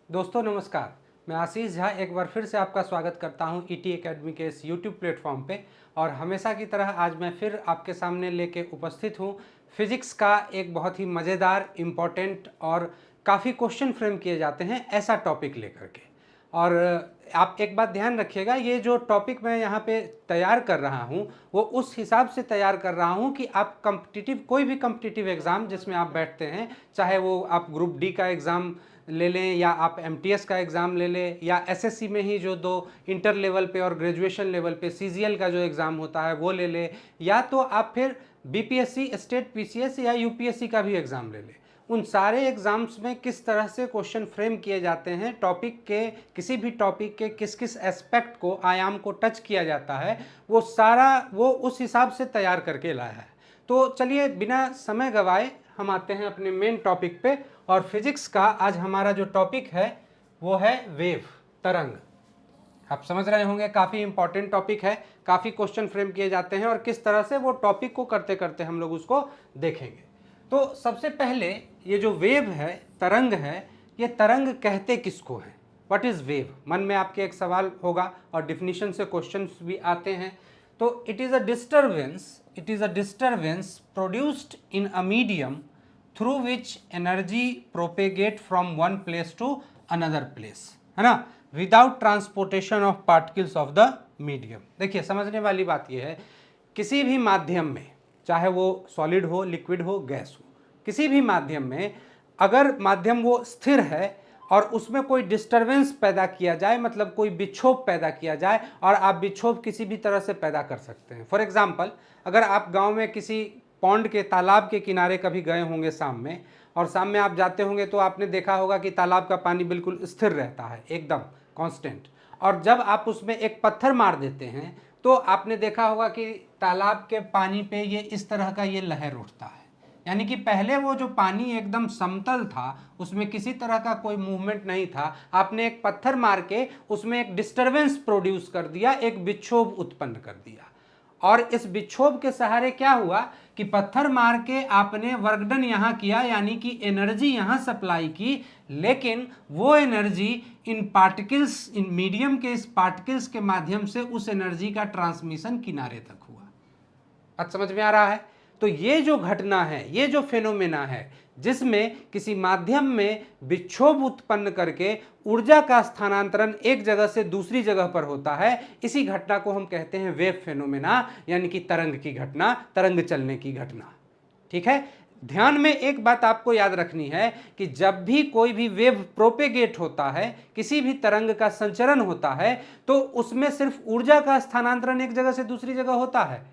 दोस्तों नमस्कार, मैं आशीष झा एक बार फिर से आपका स्वागत करता हूं ईटी एकेडमी के इस यूट्यूब प्लेटफॉर्म पे। और हमेशा की तरह आज मैं फिर आपके सामने लेके उपस्थित हूं फिजिक्स का एक बहुत ही मज़ेदार, इम्पॉर्टेंट और काफ़ी क्वेश्चन फ्रेम किए जाते हैं ऐसा टॉपिक लेकर के। और आप एक बात ध्यान रखिएगा, ये जो टॉपिक मैं यहाँ पे तैयार कर रहा हूँ वो उस हिसाब से तैयार कर रहा हूँ कि आप कम्पिटिटिव कोई भी कम्पिटिटिव एग्ज़ाम जिसमें आप बैठते हैं, चाहे वो आप ग्रुप डी का एग्ज़ाम ले लें या आप एमटीएस का एग्ज़ाम ले लें या एसएससी में ही जो दो इंटर लेवल पे और ग्रेजुएशन लेवल पे सीजीएल का जो एग्ज़ाम होता है वो ले लें, या तो आप फिर बीपीएससी, स्टेट पीसीएस या यूपीएससी का भी एग्ज़ाम ले लें। उन सारे एग्ज़ाम्स में किस तरह से क्वेश्चन फ्रेम किए जाते हैं, टॉपिक के किसी भी टॉपिक के किस किस एस्पेक्ट को, आयाम को टच किया जाता है, वो सारा वो उस हिसाब से तैयार करके लाया है। तो चलिए बिना समय गवाए हम आते हैं अपने मेन टॉपिक पे। और फिजिक्स का आज हमारा जो टॉपिक है वो है वेव, तरंग। आप समझ रहे होंगे काफ़ी इंपॉर्टेंट टॉपिक है, काफ़ी क्वेश्चन फ्रेम किए जाते हैं और किस तरह से वो टॉपिक को करते करते हम लोग उसको देखेंगे। तो सबसे पहले ये जो वेव है, तरंग है, ये तरंग कहते किसको हैं? What is wave? मन में आपके एक सवाल होगा और डिफिनीशन से क्वेश्चंस भी आते हैं। तो it is a disturbance produced in a medium through which energy propagate from one place to another place, है ना, without transportation of particles of the medium. देखिए समझने वाली बात यह है, किसी भी माध्यम में, चाहे वो सॉलिड हो, लिक्विड हो, गैस हो, किसी भी माध्यम में अगर माध्यम वो स्थिर है और उसमें कोई डिस्टरबेंस पैदा किया जाए, मतलब कोई विक्षोभ पैदा किया जाए, और आप विक्षोभ किसी भी तरह से पैदा कर सकते हैं। फॉर एग्जांपल, अगर आप गांव में किसी पॉन्ड के, तालाब के किनारे कभी गए होंगे शाम में, और शाम में आप जाते होंगे तो आपने देखा होगा कि तालाब का पानी बिल्कुल स्थिर रहता है, एकदम कांस्टेंट। और जब आप उसमें एक पत्थर मार देते हैं तो आपने देखा होगा कि तालाब के पानी पे ये इस तरह का ये लहर उठता है। यानी कि पहले वो जो पानी एकदम समतल था, उसमें किसी तरह का कोई मूवमेंट नहीं था, आपने एक पत्थर मार के उसमें एक डिस्टरबेंस प्रोड्यूस कर दिया, एक विक्षोभ उत्पन्न कर दिया। और इस विक्षोभ के सहारे क्या हुआ कि पत्थर मार के आपने वर्क डन यहाँ किया, यानी कि एनर्जी यहाँ सप्लाई की, लेकिन वो energy in particles, in medium के इस पार्टिकल्स के माध्यम से उस एनर्जी का ट्रांसमिशन किनारे तक हुआ। बात समझ में आ रहा है? तो ये जो घटना है, ये जो फेनोमेना है, जिसमें किसी माध्यम में विक्षोभ उत्पन्न करके ऊर्जा का स्थानांतरण एक जगह से दूसरी जगह पर होता है, इसी घटना को हम कहते हैं वेव फेनोमेना, यानी कि तरंग की घटना, तरंग चलने की घटना। ठीक है, ध्यान में एक बात आपको याद रखनी है कि जब भी कोई भी वेव प्रोपेगेट होता है, किसी भी तरंग का संचरण होता है, तो उसमें सिर्फ ऊर्जा का स्थानांतरण एक जगह से दूसरी जगह होता है,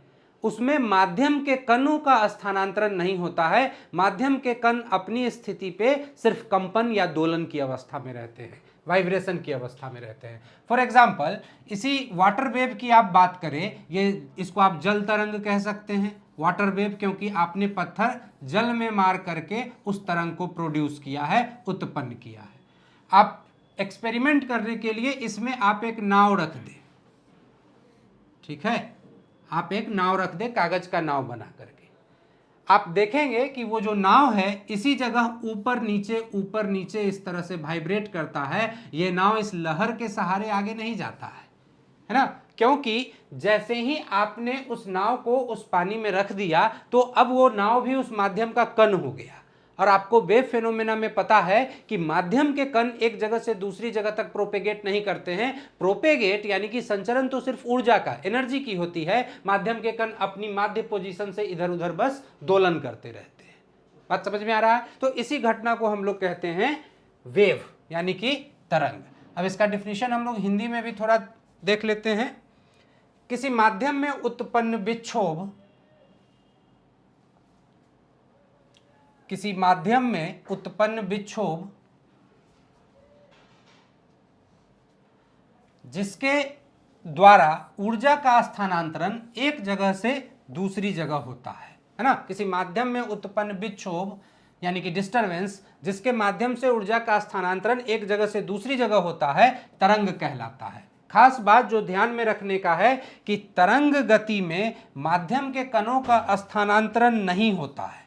उसमें माध्यम के कणों का स्थानांतरण नहीं होता है। माध्यम के कण अपनी स्थिति पे सिर्फ कंपन या दोलन की अवस्था में रहते हैं, वाइब्रेशन की अवस्था में रहते हैं। फॉर एग्जाम्पल, इसी वाटर वेव की आप बात करें, ये इसको आप जल तरंग कह सकते हैं, वाटर वेव, क्योंकि आपने पत्थर जल में मार करके उस तरंग को प्रोड्यूस किया है, उत्पन्न किया है। आप एक्सपेरिमेंट करने के लिए इसमें आप एक नाव रख दें, ठीक है, आप एक नाव रख दें, कागज का नाव बना करके, आप देखेंगे कि वो जो नाव है इसी जगह ऊपर नीचे इस तरह से वाइब्रेट करता है। ये नाव इस लहर के सहारे आगे नहीं जाता है ना, क्योंकि जैसे ही आपने उस नाव को उस पानी में रख दिया तो अब वो नाव भी उस माध्यम का कण हो गया। और आपको वेव फेनोमेना में पता है कि माध्यम के कण एक जगह से दूसरी जगह तक प्रोपेगेट नहीं करते हैं। प्रोपेगेट यानी कि संचरण तो सिर्फ ऊर्जा का, एनर्जी की होती है, माध्यम के कण अपनी माध्य पोजीशन से इधर उधर बस दोलन करते रहते हैं। बात समझ में आ रहा है? तो इसी घटना को हम लोग कहते हैं वेव, यानी कि तरंग। अब इसका डिफिनीशन हम लोग हिंदी में भी थोड़ा देख लेते हैं। किसी माध्यम में उत्पन्न विक्षोभ, किसी माध्यम में उत्पन्न विक्षोभ जिसके द्वारा ऊर्जा का स्थानांतरण एक जगह से दूसरी जगह होता है ना, किसी माध्यम में उत्पन्न विक्षोभ यानी कि डिस्टरबेंस जिसके माध्यम से ऊर्जा का स्थानांतरण एक जगह से दूसरी जगह होता है, तरंग कहलाता है। खास बात जो ध्यान में रखने का है कि तरंग गति में माध्यम के कणों का स्थानांतरण नहीं होता है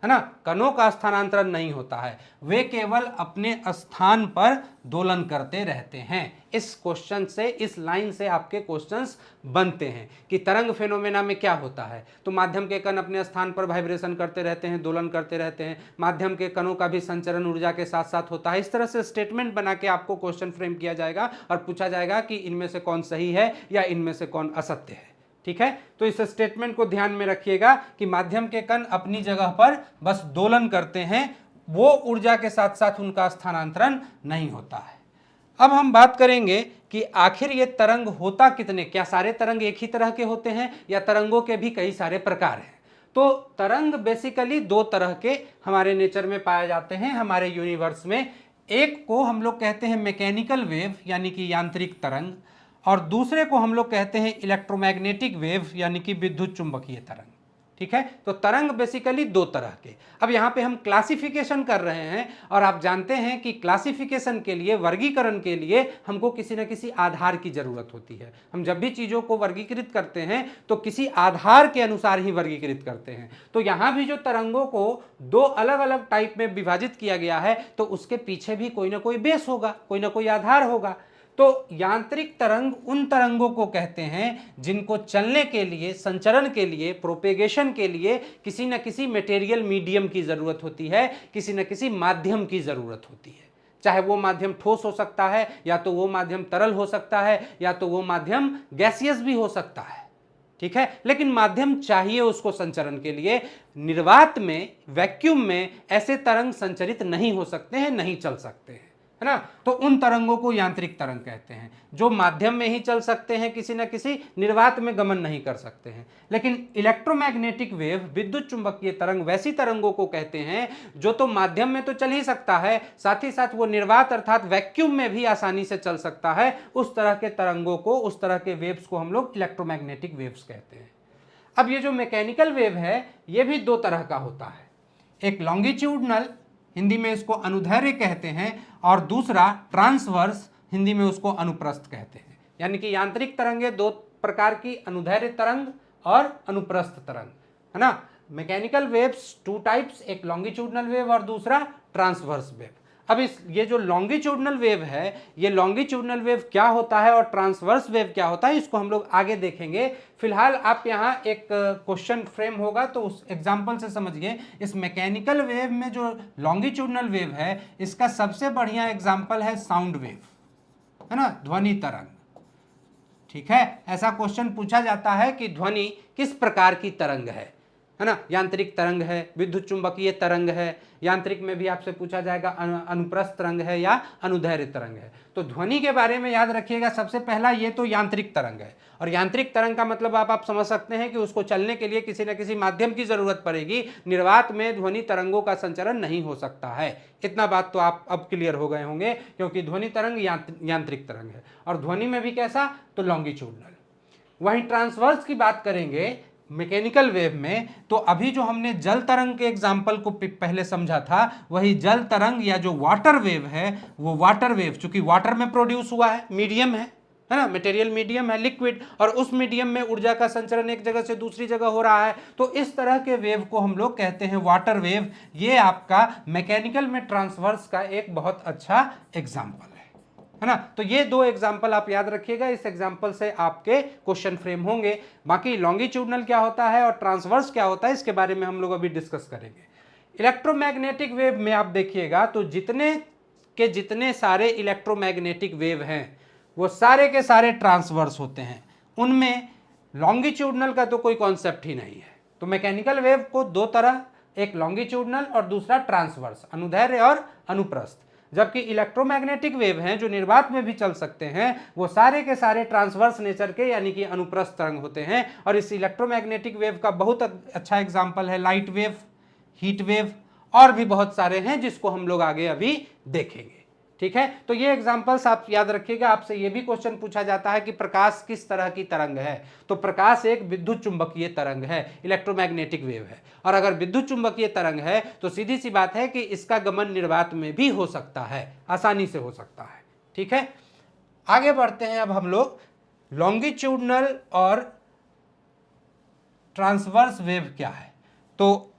है ना, कणों का स्थानांतरण नहीं होता है, वे केवल अपने स्थान पर दोलन करते रहते हैं। इस क्वेश्चन से, इस लाइन से आपके क्वेश्चंस बनते हैं कि तरंग फेनोमेना में क्या होता है। तो माध्यम के कण अपने स्थान पर वाइब्रेशन करते रहते हैं, दोलन करते रहते हैं, माध्यम के कणों का भी संचरण ऊर्जा के साथ साथ होता है। इस तरह से स्टेटमेंट बना के आपको क्वेश्चन फ्रेम किया जाएगा और पूछा जाएगा कि इनमें से कौन सही है या इनमें से कौन असत्य है। ठीक है, तो इस स्टेटमेंट को ध्यान में रखिएगा कि माध्यम के कण अपनी जगह पर बस दोलन करते हैं, वो ऊर्जा के साथ साथ उनका स्थानांतरण नहीं होता है। अब हम बात करेंगे कि आखिर ये तरंग होता कितने, क्या सारे तरंग एक ही तरह के होते हैं या तरंगों के भी कई सारे प्रकार हैं। तो तरंग बेसिकली दो तरह के हमारे नेचर में पाए जाते हैं, हमारे यूनिवर्स में। एक को हम लोग कहते हैं मैकेनिकल वेव यानी कि यांत्रिक तरंग, और दूसरे को हम लोग कहते हैं इलेक्ट्रोमैग्नेटिक वेव यानी कि विद्युत चुंबकीय तरंग। ठीक है, तो तरंग बेसिकली दो तरह के। अब यहाँ पे हम क्लासिफिकेशन कर रहे हैं और आप जानते हैं कि क्लासिफिकेशन के लिए, वर्गीकरण के लिए हमको किसी न किसी आधार की जरूरत होती है। हम जब भी चीजों को वर्गीकृत करते हैं तो किसी आधार के अनुसार ही वर्गीकृत करते हैं। तो यहाँ भी जो तरंगों को दो अलग अलग टाइप में विभाजित किया गया है तो उसके पीछे भी कोई ना कोई बेस होगा, कोई ना कोई आधार होगा। तो यांत्रिक तरंग उन तरंगों को कहते हैं जिनको चलने के लिए, संचरण के लिए, प्रोपेगेशन के लिए किसी न किसी मटेरियल मीडियम की जरूरत होती है, किसी न किसी माध्यम की जरूरत होती है। चाहे वो माध्यम ठोस हो सकता है, या तो वो माध्यम तरल हो सकता है, या तो वो माध्यम गैसियस भी हो सकता है। ठीक है, लेकिन माध्यम चाहिए उसको संचरण के लिए। निर्वात में, वैक्यूम में ऐसे तरंग संचरित नहीं हो सकते हैं, नहीं चल सकते हैं, है ना। तो उन तरंगों को यांत्रिक तरंग कहते हैं, जो माध्यम में ही चल सकते हैं, किसी न किसी निर्वात में गमन नहीं कर सकते हैं। लेकिन इलेक्ट्रोमैग्नेटिक वेव, विद्युत चुंबकीय तरंग, वैसी तरंगों को कहते हैं जो तो माध्यम में तो चल ही सकता है, साथ ही साथ वो निर्वात अर्थात वैक्यूम में भी आसानी से चल सकता है। उस तरह के तरंगों को, उस तरह के वेव्स को हम लोग इलेक्ट्रोमैग्नेटिक वेव्स कहते हैं। अब ये जो मैकेनिकल वेव है ये भी दो तरह का होता है, एक लॉन्गिट्यूडनल, हिंदी में इसको अनुदैर्ध्य कहते हैं, और दूसरा ट्रांसवर्स, हिंदी में उसको अनुप्रस्थ कहते हैं। यानी कि यांत्रिक तरंगे दो प्रकार की, अनुदैर्ध्य तरंग और अनुप्रस्थ तरंग, है ना। मैकेनिकल वेव्स टू टाइप्स, एक लॉन्गिट्यूडनल वेव और दूसरा ट्रांसवर्स वेव। अब ये जो लॉन्गिट्यूडनल वेव है, ये लॉन्गिट्यूडनल वेव क्या होता है और ट्रांसवर्स वेव क्या होता है, इसको हम लोग आगे देखेंगे। फिलहाल आप यहाँ एक क्वेश्चन फ्रेम होगा तो उस एग्जांपल से समझिए। इस मैकेनिकल वेव में जो लॉन्गिट्यूडनल वेव है, इसका सबसे बढ़िया एग्जांपल है साउंड वेव, है ना, ध्वनि तरंग। ठीक है, ऐसा क्वेश्चन पूछा जाता है कि ध्वनि किस प्रकार की तरंग है ना। यांत्रिक तरंग है, विद्युत चुंबकीय तरंग है, यांत्रिक में भी आपसे पूछा जाएगा अनुप्रस्थ तरंग है या अनुदैर्ध्य तरंग है। तो ध्वनि के बारे में याद रखिएगा, सबसे पहला ये तो यांत्रिक तरंग है। और यांत्रिक तरंग का मतलब आप समझ सकते हैं कि उसको चलने के लिए किसी न किसी माध्यम की जरूरत पड़ेगी। निर्वात में ध्वनि तरंगों का संचरण नहीं हो सकता है। इतना बात तो आप अब क्लियर हो गए होंगे, क्योंकि ध्वनि तरंग यांत्रिक तरंग है। और ध्वनि में भी कैसा, तो लॉन्गिट्यूडनल। वहीं ट्रांसवर्स की बात करेंगे मैकेनिकल वेव में, तो अभी जो हमने जल तरंग के एग्जाम्पल को पहले समझा था, वही जल तरंग या जो वाटर वेव है, वो वाटर वेव चूंकि वाटर में प्रोड्यूस हुआ है, मीडियम है ना, मटेरियल मीडियम है, लिक्विड, और उस मीडियम में ऊर्जा का संचरण एक जगह से दूसरी जगह हो रहा है। तो इस तरह के वेव को हम लोग कहते हैं वाटर वेव। ये आपका मैकेनिकल में ट्रांसवर्स का एक बहुत अच्छा एग्जाम्पल है ना। तो ये दो एग्जाम्पल आप याद रखिएगा, इस एग्जाम्पल से आपके क्वेश्चन फ्रेम होंगे। बाकी लॉन्गिट्यूडनल क्या होता है और ट्रांसवर्स क्या होता है, इसके बारे में हम लोग अभी डिस्कस करेंगे। इलेक्ट्रोमैग्नेटिक वेव में आप देखिएगा तो जितने सारे इलेक्ट्रोमैग्नेटिक वेव हैं वो सारे के सारे ट्रांसवर्स होते हैं, उनमें लॉन्गिट्यूडनल का तो कोई कॉन्सेप्ट ही नहीं है। तो मैकेनिकल वेव को दो तरह, एक लॉन्गिट्यूडनल और दूसरा ट्रांसवर्स, अनुदैर्ध्य और अनुप्रस्थ। जबकि इलेक्ट्रोमैग्नेटिक वेव हैं जो निर्वात में भी चल सकते हैं, वो सारे के सारे ट्रांसवर्स नेचर के यानी कि अनुप्रस्थ तरंग होते हैं। और इस इलेक्ट्रोमैग्नेटिक वेव का बहुत अच्छा एग्जांपल है लाइट वेव, हीट वेव, और भी बहुत सारे हैं जिसको हम लोग आगे अभी देखेंगे। ठीक है, तो ये एग्जांपल्स आप याद रखिएगा। आपसे ये भी क्वेश्चन पूछा जाता है कि प्रकाश किस तरह की तरंग है, तो प्रकाश एक विद्युत चुंबकीय तरंग है, इलेक्ट्रोमैग्नेटिक वेव है। और अगर विद्युत चुंबकीय तरंग है तो सीधी सी बात है कि इसका गमन निर्वात में भी हो सकता है, आसानी से हो सकता है। ठीक है, आगे बढ़ते हैं अब हम लोग। लॉन्गिट्यूडनल और ट्रांसवर्स वेव क्या है, तो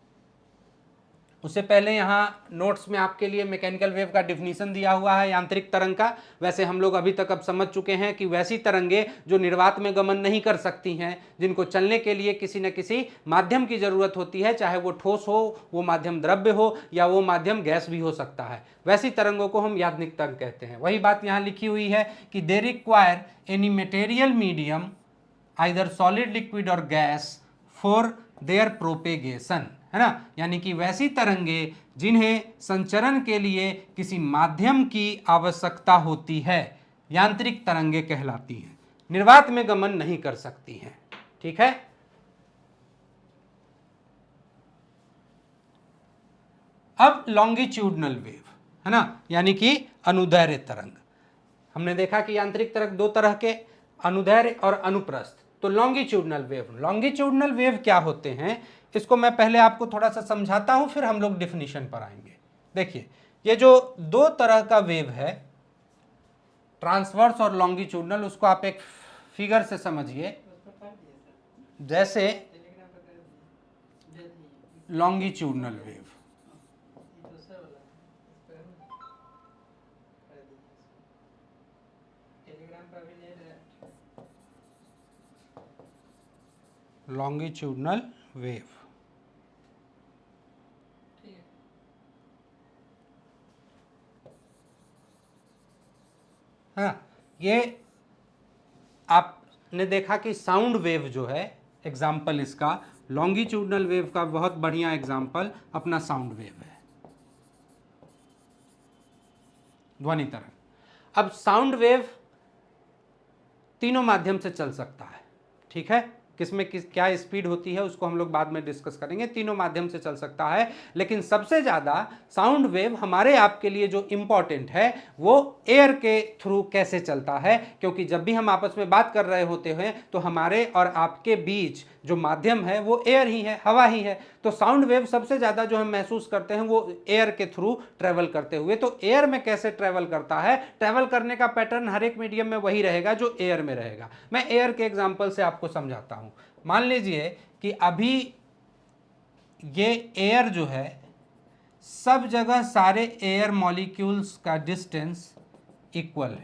उससे पहले यहाँ नोट्स में आपके लिए मैकेनिकल वेव का डिफिनीशन दिया हुआ है यांत्रिक तरंग का। वैसे हम लोग अभी तक अब समझ चुके हैं कि वैसी तरंगे जो निर्वात में गमन नहीं कर सकती हैं, जिनको चलने के लिए किसी न किसी माध्यम की जरूरत होती है, चाहे वो ठोस हो, वो माध्यम द्रव्य हो, या वो माध्यम गैस भी हो सकता है, वैसी तरंगों को हम यादृच्छिक तरंग कहते हैं। वही बात यहाँ लिखी हुई है कि they require any material medium either solid, liquid और गैस फॉर देयर प्रोपेगेशन, है ना। यानी कि वैसी तरंगे जिन्हें संचरण के लिए किसी माध्यम की आवश्यकता होती है, यांत्रिक तरंगे कहलाती हैं, निर्वात में गमन नहीं कर सकती हैं। ठीक है। अब लॉन्गिट्यूडनल वेव, है ना, यानी कि अनुदैर्घ्य तरंग। हमने देखा कि यांत्रिक तरंग दो तरह के, अनुदैर्घ्य और अनुप्रस्थ। तो लॉन्गिट्यूडनल वेव क्या होते हैं, इसको मैं पहले आपको थोड़ा सा समझाता हूं, फिर हम लोग डिफिनीशन पर आएंगे। देखिए, ये जो दो तरह का वेव है, ट्रांसवर्स और लॉन्गिट्यूडनल, उसको आप एक फिगर से समझिए। जैसे लॉन्गिट्यूडनल वेव, लॉन्गिट्यूडनल वेव, हाँ, ये आपने देखा कि साउंड वेव जो है, एग्जाम्पल इसका, लॉन्गिट्यूडनल वेव का बहुत बढ़िया एग्जाम्पल अपना साउंड वेव है, ध्वनि तरंग। अब साउंड वेव तीनों माध्यम से चल सकता है। ठीक है, किसमें क्या स्पीड होती है उसको हम लोग बाद में डिस्कस करेंगे। तीनों माध्यम से चल सकता है, लेकिन सबसे ज़्यादा साउंड वेव हमारे आपके लिए जो इम्पॉर्टेंट है वो एयर के थ्रू कैसे चलता है, क्योंकि जब भी हम आपस में बात कर रहे होते हैं तो हमारे और आपके बीच जो माध्यम है वो एयर ही है, हवा ही है। तो साउंड वेव सबसे ज़्यादा जो हम महसूस करते हैं वो एयर के थ्रू ट्रेवल करते हुए। तो एयर में कैसे ट्रेवल करता है, ट्रेवल करने का पैटर्न हर एक मीडियम में वही रहेगा जो एयर में रहेगा। मैं एयर के एग्जाम्पल से आपको समझाता हूँ। मान लीजिए कि अभी ये एयर जो है, सब जगह सारे एयर मॉलिक्यूल्स का डिस्टेंस इक्वल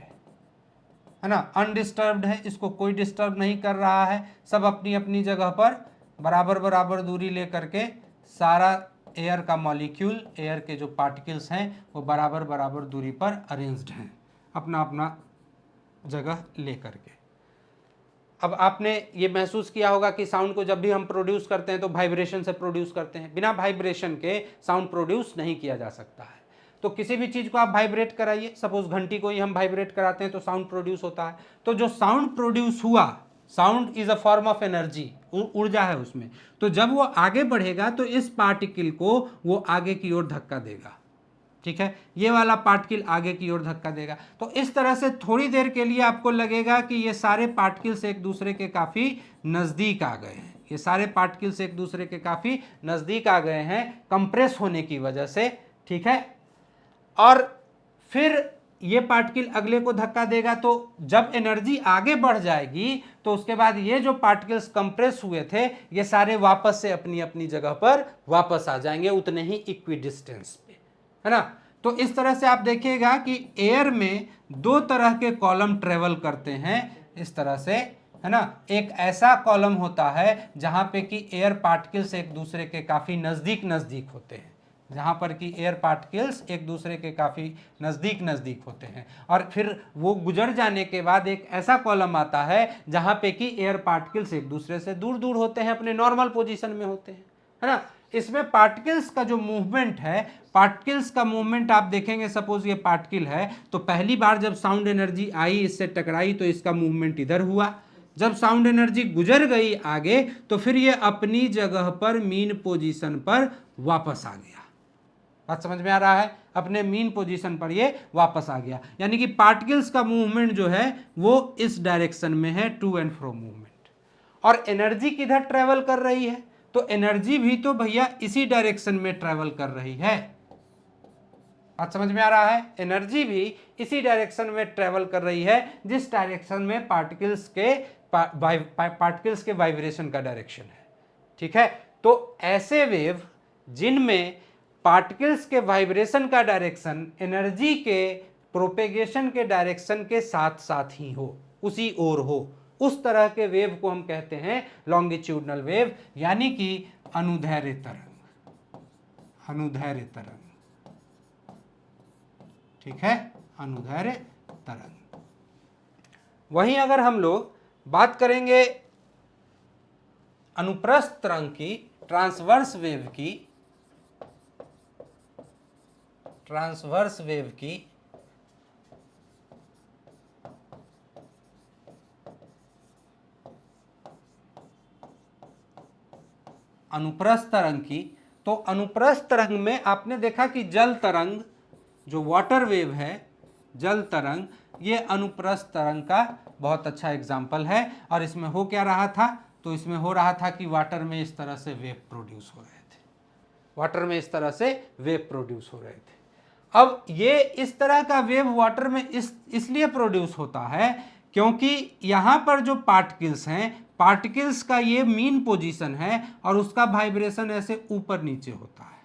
है ना, अनडिस्टर्ब्ड है, इसको कोई डिस्टर्ब नहीं कर रहा है, सब अपनी अपनी जगह पर बराबर बराबर दूरी लेकर के सारा एयर का मॉलिक्यूल, एयर के जो पार्टिकल्स हैं वो बराबर बराबर दूरी पर अरेंज्ड हैं, अपना अपना जगह लेकर के। अब आपने ये महसूस किया होगा कि साउंड को जब भी हम प्रोड्यूस करते हैं तो वाइब्रेशन से प्रोड्यूस करते हैं, बिना वाइब्रेशन के साउंड प्रोड्यूस नहीं किया जा सकता है। तो किसी भी चीज़ को आप वाइब्रेट कराइए, सपोज घंटी को ही हम वाइब्रेट कराते हैं तो साउंड प्रोड्यूस होता है। तो जो साउंड प्रोड्यूस हुआ, sound is a form of energy, ऊर्जा है उसमें, तो जब वो आगे बढ़ेगा तो इस पार्टिकल को वो आगे की ओर धक्का देगा। ठीक है, ये वाला पार्टिकल आगे की ओर धक्का देगा। तो इस तरह से थोड़ी देर के लिए आपको लगेगा कि ये सारे पार्टिकल्स एक दूसरे के काफ़ी नज़दीक आ गए हैं, ये सारे पार्टिकल्स एक दूसरे के काफ़ी नज़दीक आ गए हैं कंप्रेस होने की वजह से। ठीक है, और फिर ये पार्टिकल अगले को धक्का देगा, तो जब एनर्जी आगे बढ़ जाएगी तो उसके बाद ये जो पार्टिकल्स कंप्रेस हुए थे ये सारे वापस से अपनी अपनी जगह पर वापस आ जाएंगे, उतने ही इक्वी डिस्टेंस पे, है ना। तो इस तरह से आप देखिएगा कि एयर में दो तरह के कॉलम ट्रेवल करते हैं, इस तरह से, है ना। एक ऐसा कॉलम होता है जहां पे कि एयर पार्टिकल्स एक दूसरे के काफ़ी नज़दीक नज़दीक होते हैं, जहाँ पर कि एयर पार्टिकल्स एक दूसरे के काफ़ी नज़दीक नज़दीक होते हैं, और फिर वो गुजर जाने के बाद एक ऐसा कॉलम आता है जहाँ पे कि एयर पार्टिकल्स एक दूसरे से दूर दूर होते हैं, अपने नॉर्मल पोजीशन में होते हैं, है ना। इसमें पार्टिकल्स का जो मूवमेंट है, पार्टिकल्स का मूवमेंट आप देखेंगे, सपोज ये पार्टिकल है तो पहली बार जब साउंड एनर्जी आई, इससे टकराई, तो इसका मूवमेंट इधर हुआ। जब साउंड एनर्जी गुजर गई आगे तो फिर ये अपनी जगह पर मीन पोजीशन पर वापस आ गया। बात समझ में आ रहा है, अपने मीन पोजीशन पर ये वापस आ गया। यानी कि पार्टिकल्स का मूवमेंट जो है वो इस डायरेक्शन में है, टू एंड फ्रो मूवमेंट। और एनर्जी किधर ट्रेवल कर रही है, तो एनर्जी भी तो भैया इसी डायरेक्शन में ट्रेवल कर रही है। बात समझ में आ रहा है, एनर्जी भी इसी डायरेक्शन में ट्रेवल कर रही है जिस डायरेक्शन में पार्टिकल्स के वाइब्रेशन का डायरेक्शन है। ठीक है, तो ऐसे वेव जिनमें पार्टिकल्स के वाइब्रेशन का डायरेक्शन एनर्जी के प्रोपेगेशन के डायरेक्शन के साथ साथ ही हो, उसी ओर हो, उस तरह के वेव को हम कहते हैं लॉन्गिट्यूडनल वेव, यानी कि अनुदैर्ध्य तरंग। अनुदैर्ध्य तरंग, ठीक है, अनुदैर्ध्य तरंग। वहीं अगर हम लोग बात करेंगे अनुप्रस्थ तरंग की, ट्रांसवर्स वेव की, ट्रांसवर्स वेव की, अनुप्रस्थ तरंग की, तो अनुप्रस्थ तरंग में आपने देखा कि जल तरंग, जो वाटर वेव है, जल तरंग, ये अनुप्रस्थ तरंग का बहुत अच्छा एग्जाम्पल है। और इसमें हो क्या रहा था, तो इसमें हो रहा था कि वाटर में इस तरह से वेव प्रोड्यूस हो रहे थे, वाटर में इस तरह से वेव प्रोड्यूस हो रहे थे। अब ये इस तरह का वेव वाटर में इसलिए प्रोड्यूस होता है क्योंकि यहाँ पर जो पार्टिकल्स हैं, पार्टिकल्स का ये मीन पोजीशन है और उसका वाइब्रेशन ऐसे ऊपर नीचे होता है,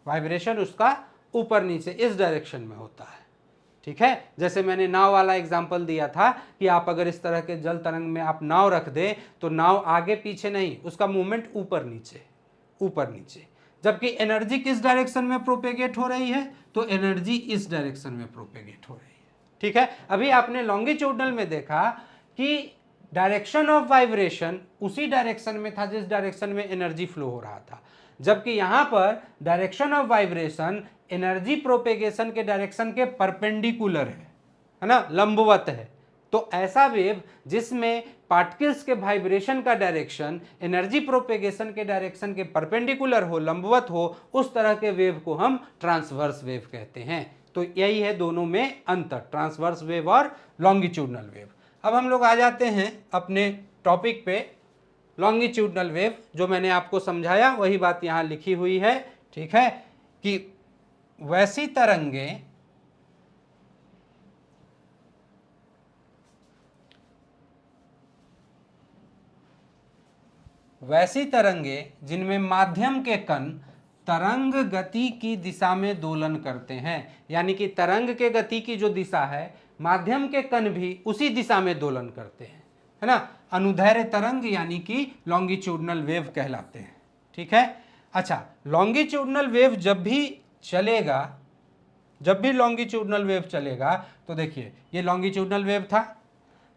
वाइब्रेशन उसका ऊपर नीचे इस डायरेक्शन में होता है, ठीक है। जैसे मैंने नाव वाला एग्जांपल दिया था कि आप अगर इस तरह के जल तरंग में आप नाव रख दें तो नाव आगे पीछे नहीं, उसका मूवमेंट ऊपर नीचे, ऊपर नीचे। जबकि एनर्जी किस डायरेक्शन में प्रोपेगेट हो रही है, तो एनर्जी इस डायरेक्शन में प्रोपेगेट हो रही है, ठीक है। अभी आपने लॉन्गिट्यूडनल में देखा कि डायरेक्शन ऑफ वाइब्रेशन उसी डायरेक्शन में था जिस डायरेक्शन में एनर्जी फ्लो हो रहा था, जबकि यहां पर direction of vibration energy propagation के डायरेक्शन के परपेंडिकुलर है ना, लंबवत है। तो ऐसा वेव जिसमें पार्टिकल्स के वाइब्रेशन का डायरेक्शन एनर्जी प्रोपेगेशन के डायरेक्शन के परपेंडिकुलर हो, लंबवत हो, उस तरह के वेव को हम ट्रांसवर्स वेव कहते हैं। तो यही है दोनों में अंतर, ट्रांसवर्स वेव और लॉन्गिट्यूडनल वेव। अब हम लोग आ जाते हैं अपने टॉपिक पे, लॉन्गिट्यूडनल वेव। जो मैंने आपको समझाया वही बात यहाँ लिखी हुई है, ठीक है, कि वैसी तरंगें जिनमें माध्यम के कण तरंग गति की दिशा में दोलन करते हैं, यानी कि तरंग के गति की जो दिशा है, माध्यम के कण भी उसी दिशा में दोलन करते हैं, है ना, अनुदैर्ध्य तरंग यानी कि लॉन्गिट्यूडनल वेव कहलाते हैं, ठीक है। अच्छा, लॉन्गिट्यूडनल वेव जब भी लॉन्गिट्यूडनल वेव चलेगा, तो देखिए ये लॉन्गिट्यूडनल वेव था,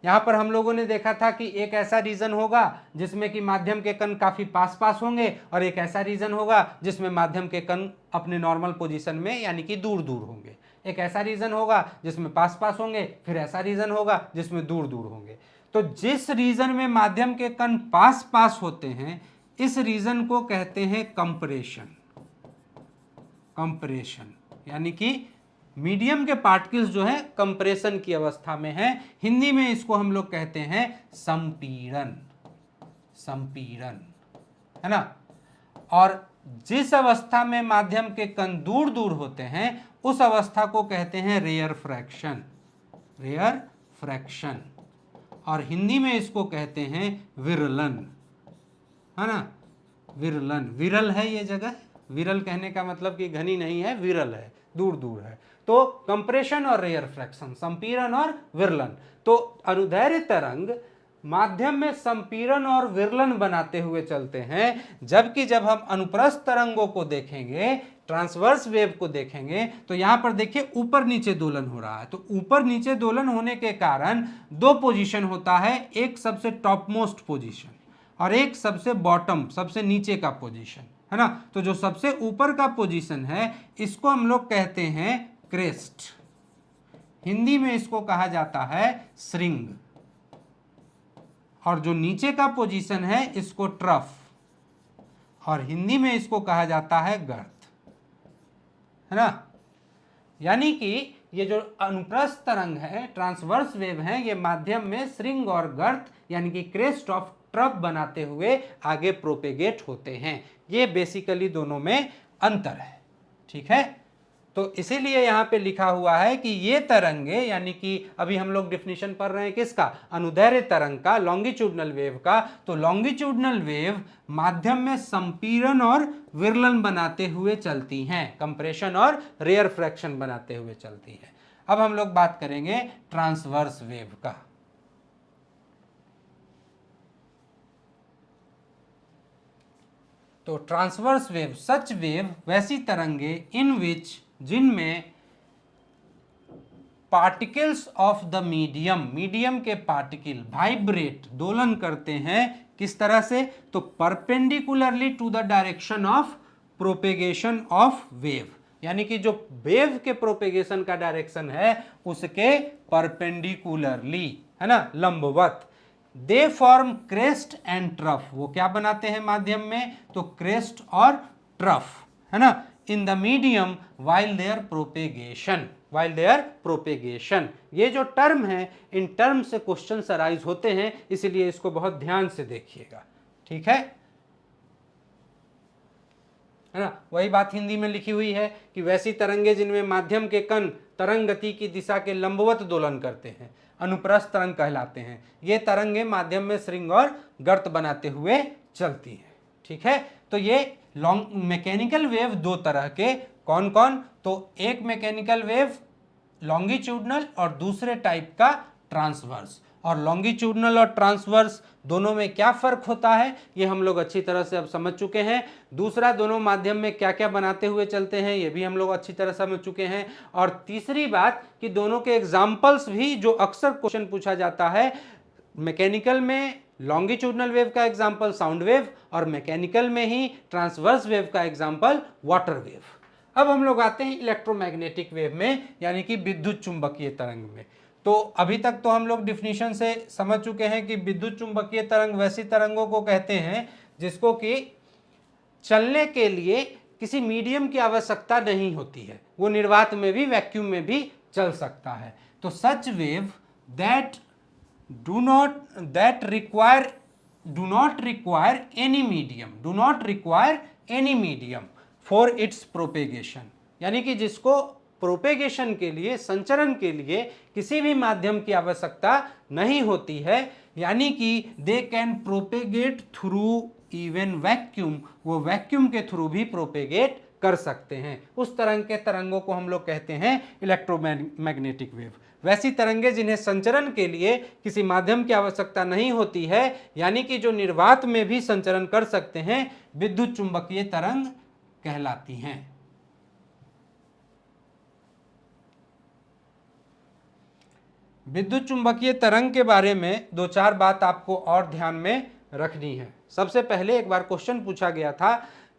यहाँ पर हम लोगों ने देखा था कि एक ऐसा रीजन होगा जिसमें कि माध्यम के कण काफी पास पास होंगे और एक ऐसा रीजन होगा जिसमें माध्यम के कण अपने नॉर्मल पोजीशन में यानी कि दूर दूर होंगे। एक ऐसा रीजन होगा जिसमें पास पास होंगे, फिर ऐसा रीजन होगा जिसमें दूर दूर होंगे। तो जिस रीजन में माध्यम के कण पास पास होते हैं, इस रीजन को कहते हैं कंप्रेशन। कंप्रेशन यानी कि मीडियम के पार्टिकल्स जो है कंप्रेशन की अवस्था में है। हिंदी में इसको हम लोग कहते हैं संपीड़न, संपीड़न, है ना। और जिस अवस्था में माध्यम के कण दूर दूर होते हैं उस अवस्था को कहते हैं रेयर फ्रैक्शन, रेयर फ्रैक्शन। और हिंदी में इसको कहते हैं विरलन, है ना, विरलन। विरल है ये जगह, विरल कहने का मतलब कि घनी नहीं है, विरल है, दूर दूर है। तो कंप्रेशन और रेयर फ्रैक्शन, संपीड़न और विरलन। तो अनुदैर्ध्य तरंग माध्यम में संपीड़न और विरलन बनाते हुए चलते हैं, जबकि जब हम अनुप्रस्थ तरंगों को देखेंगे, ट्रांसवर्स वेव को देखेंगे, तो यहां पर देखिए ऊपर नीचे दोलन हो रहा है। तो ऊपर नीचे दोलन होने के कारण दो पोजीशन होता है, एक सबसे टॉप मोस्ट पोजीशन और एक सबसे बॉटम, सबसे नीचे का पोजीशन, है ना। तो जो सबसे ऊपर का पोजीशन है इसको हम लोग कहते हैं क्रेस्ट, हिंदी में इसको कहा जाता है श्रिंग। और जो नीचे का पोजीशन है इसको ट्रफ, और हिंदी में इसको कहा जाता है गर्त, है ना। यानी कि ये जो अनुप्रस्थ तरंग है, ट्रांसवर्स वेव है, ये माध्यम में श्रिंग और गर्त यानी कि क्रेस्ट ऑफ ट्रफ बनाते हुए आगे प्रोपेगेट होते हैं। ये बेसिकली दोनों में अंतर है, ठीक है। तो इसीलिए यहाँ पे लिखा हुआ है कि ये तरंगे, यानी कि अभी हम लोग डिफिनीशन पढ़ रहे हैं किसका, अनुदैर्ध्य तरंग का, लॉन्गिट्यूडनल वेव का। तो लॉन्गिट्यूडनल वेव माध्यम में संपीड़न और विरलन बनाते हुए चलती हैं, कंप्रेशन और रेयर फ्रैक्शन बनाते हुए चलती हैं। अब हम लोग बात करेंगे ट्रांसवर्स वेव का। तो ट्रांसवर्स वेव, सच वेव वैसी तरंगे इन विच, जिनमें particles of the medium, medium के पार्टिकल वाइब्रेट, दोलन करते हैं, किस तरह से, तो perpendicularly to the direction of propagation of wave, यानी कि जो वेव के प्रोपेगेशन का डायरेक्शन है उसके परपेंडिकुलरली, है ना, लंबवत। They form crest and trough, वो क्या बनाते हैं माध्यम में, तो क्रेस्ट और ट्रफ, है ना, in the medium while their propagation, while their propagation. ये जो टर्म है, इन टर्म से क्वेश्चन अराइज होते हैं, इसलिए इसको बहुत ध्यान से देखिएगा, ठीक है ना। वही बात हिंदी में लिखी हुई है कि वैसी तरंगे जिनमें माध्यम के कण तरंग गति की दिशा के लंबवत दोलन करते हैं, अनुप्रस्थ तरंग कहलाते हैं। ये तरंगे माध्यम में श्रृंग और गर्त बनाते हुए चलती हैं, ठीक है। तो ये लॉन्ग मैकेनिकल वेव दो तरह के, कौन कौन, तो एक मैकेनिकल वेव लॉन्गिट्यूडनल और दूसरे टाइप का ट्रांसवर्स। और लॉन्गिट्यूडनल और ट्रांसवर्स दोनों में क्या फर्क होता है ये हम लोग अच्छी तरह से अब समझ चुके हैं। दूसरा, दोनों माध्यम में क्या क्या बनाते हुए चलते हैं ये भी हम लोग अच्छी तरह समझ चुके हैं। और तीसरी बात कि दोनों के एग्जाम्पल्स भी, जो अक्सर क्वेश्चन पूछा जाता है, मैकेनिकल में लॉन्गिट्यूडनल वेव का एग्जाम्पल साउंड वेव, और मैकेनिकल में ही ट्रांसवर्स वेव का एग्जाम्पल वाटर वेव। अब हम लोग आते हैं इलेक्ट्रोमैग्नेटिक वेव में, यानी कि विद्युत चुंबकीय तरंग में। तो अभी तक तो हम लोग डिफिनीशन से समझ चुके हैं कि विद्युत चुंबकीय तरंग वैसी तरंगों को कहते हैं जिसको कि चलने के लिए किसी मीडियम की आवश्यकता नहीं होती है, वो निर्वात में भी, वैक्यूम में भी चल सकता है। तो such wave that do not require any medium for its propagation, यानी कि जिसको प्रोपेगेशन के लिए, संचरण के लिए किसी भी माध्यम की आवश्यकता नहीं होती है, यानी कि they can propagate through even vacuum, वो वैक्यूम के थ्रू भी प्रोपेगेट कर सकते हैं। उस तरंग के तरंगों को हम लोग कहते हैं इलेक्ट्रोमैग्नेटिक वेव। वैसी तरंगे जिन्हें संचरण के लिए किसी माध्यम की आवश्यकता नहीं होती है, यानी कि जो निर्वात में भी संचरण कर सकते हैं, विद्युत चुंबकीय तरंग कहलाती हैं। विद्युत चुंबकीय तरंग के बारे में दो चार बात आपको और ध्यान में रखनी है। सबसे पहले एक बार क्वेश्चन पूछा गया था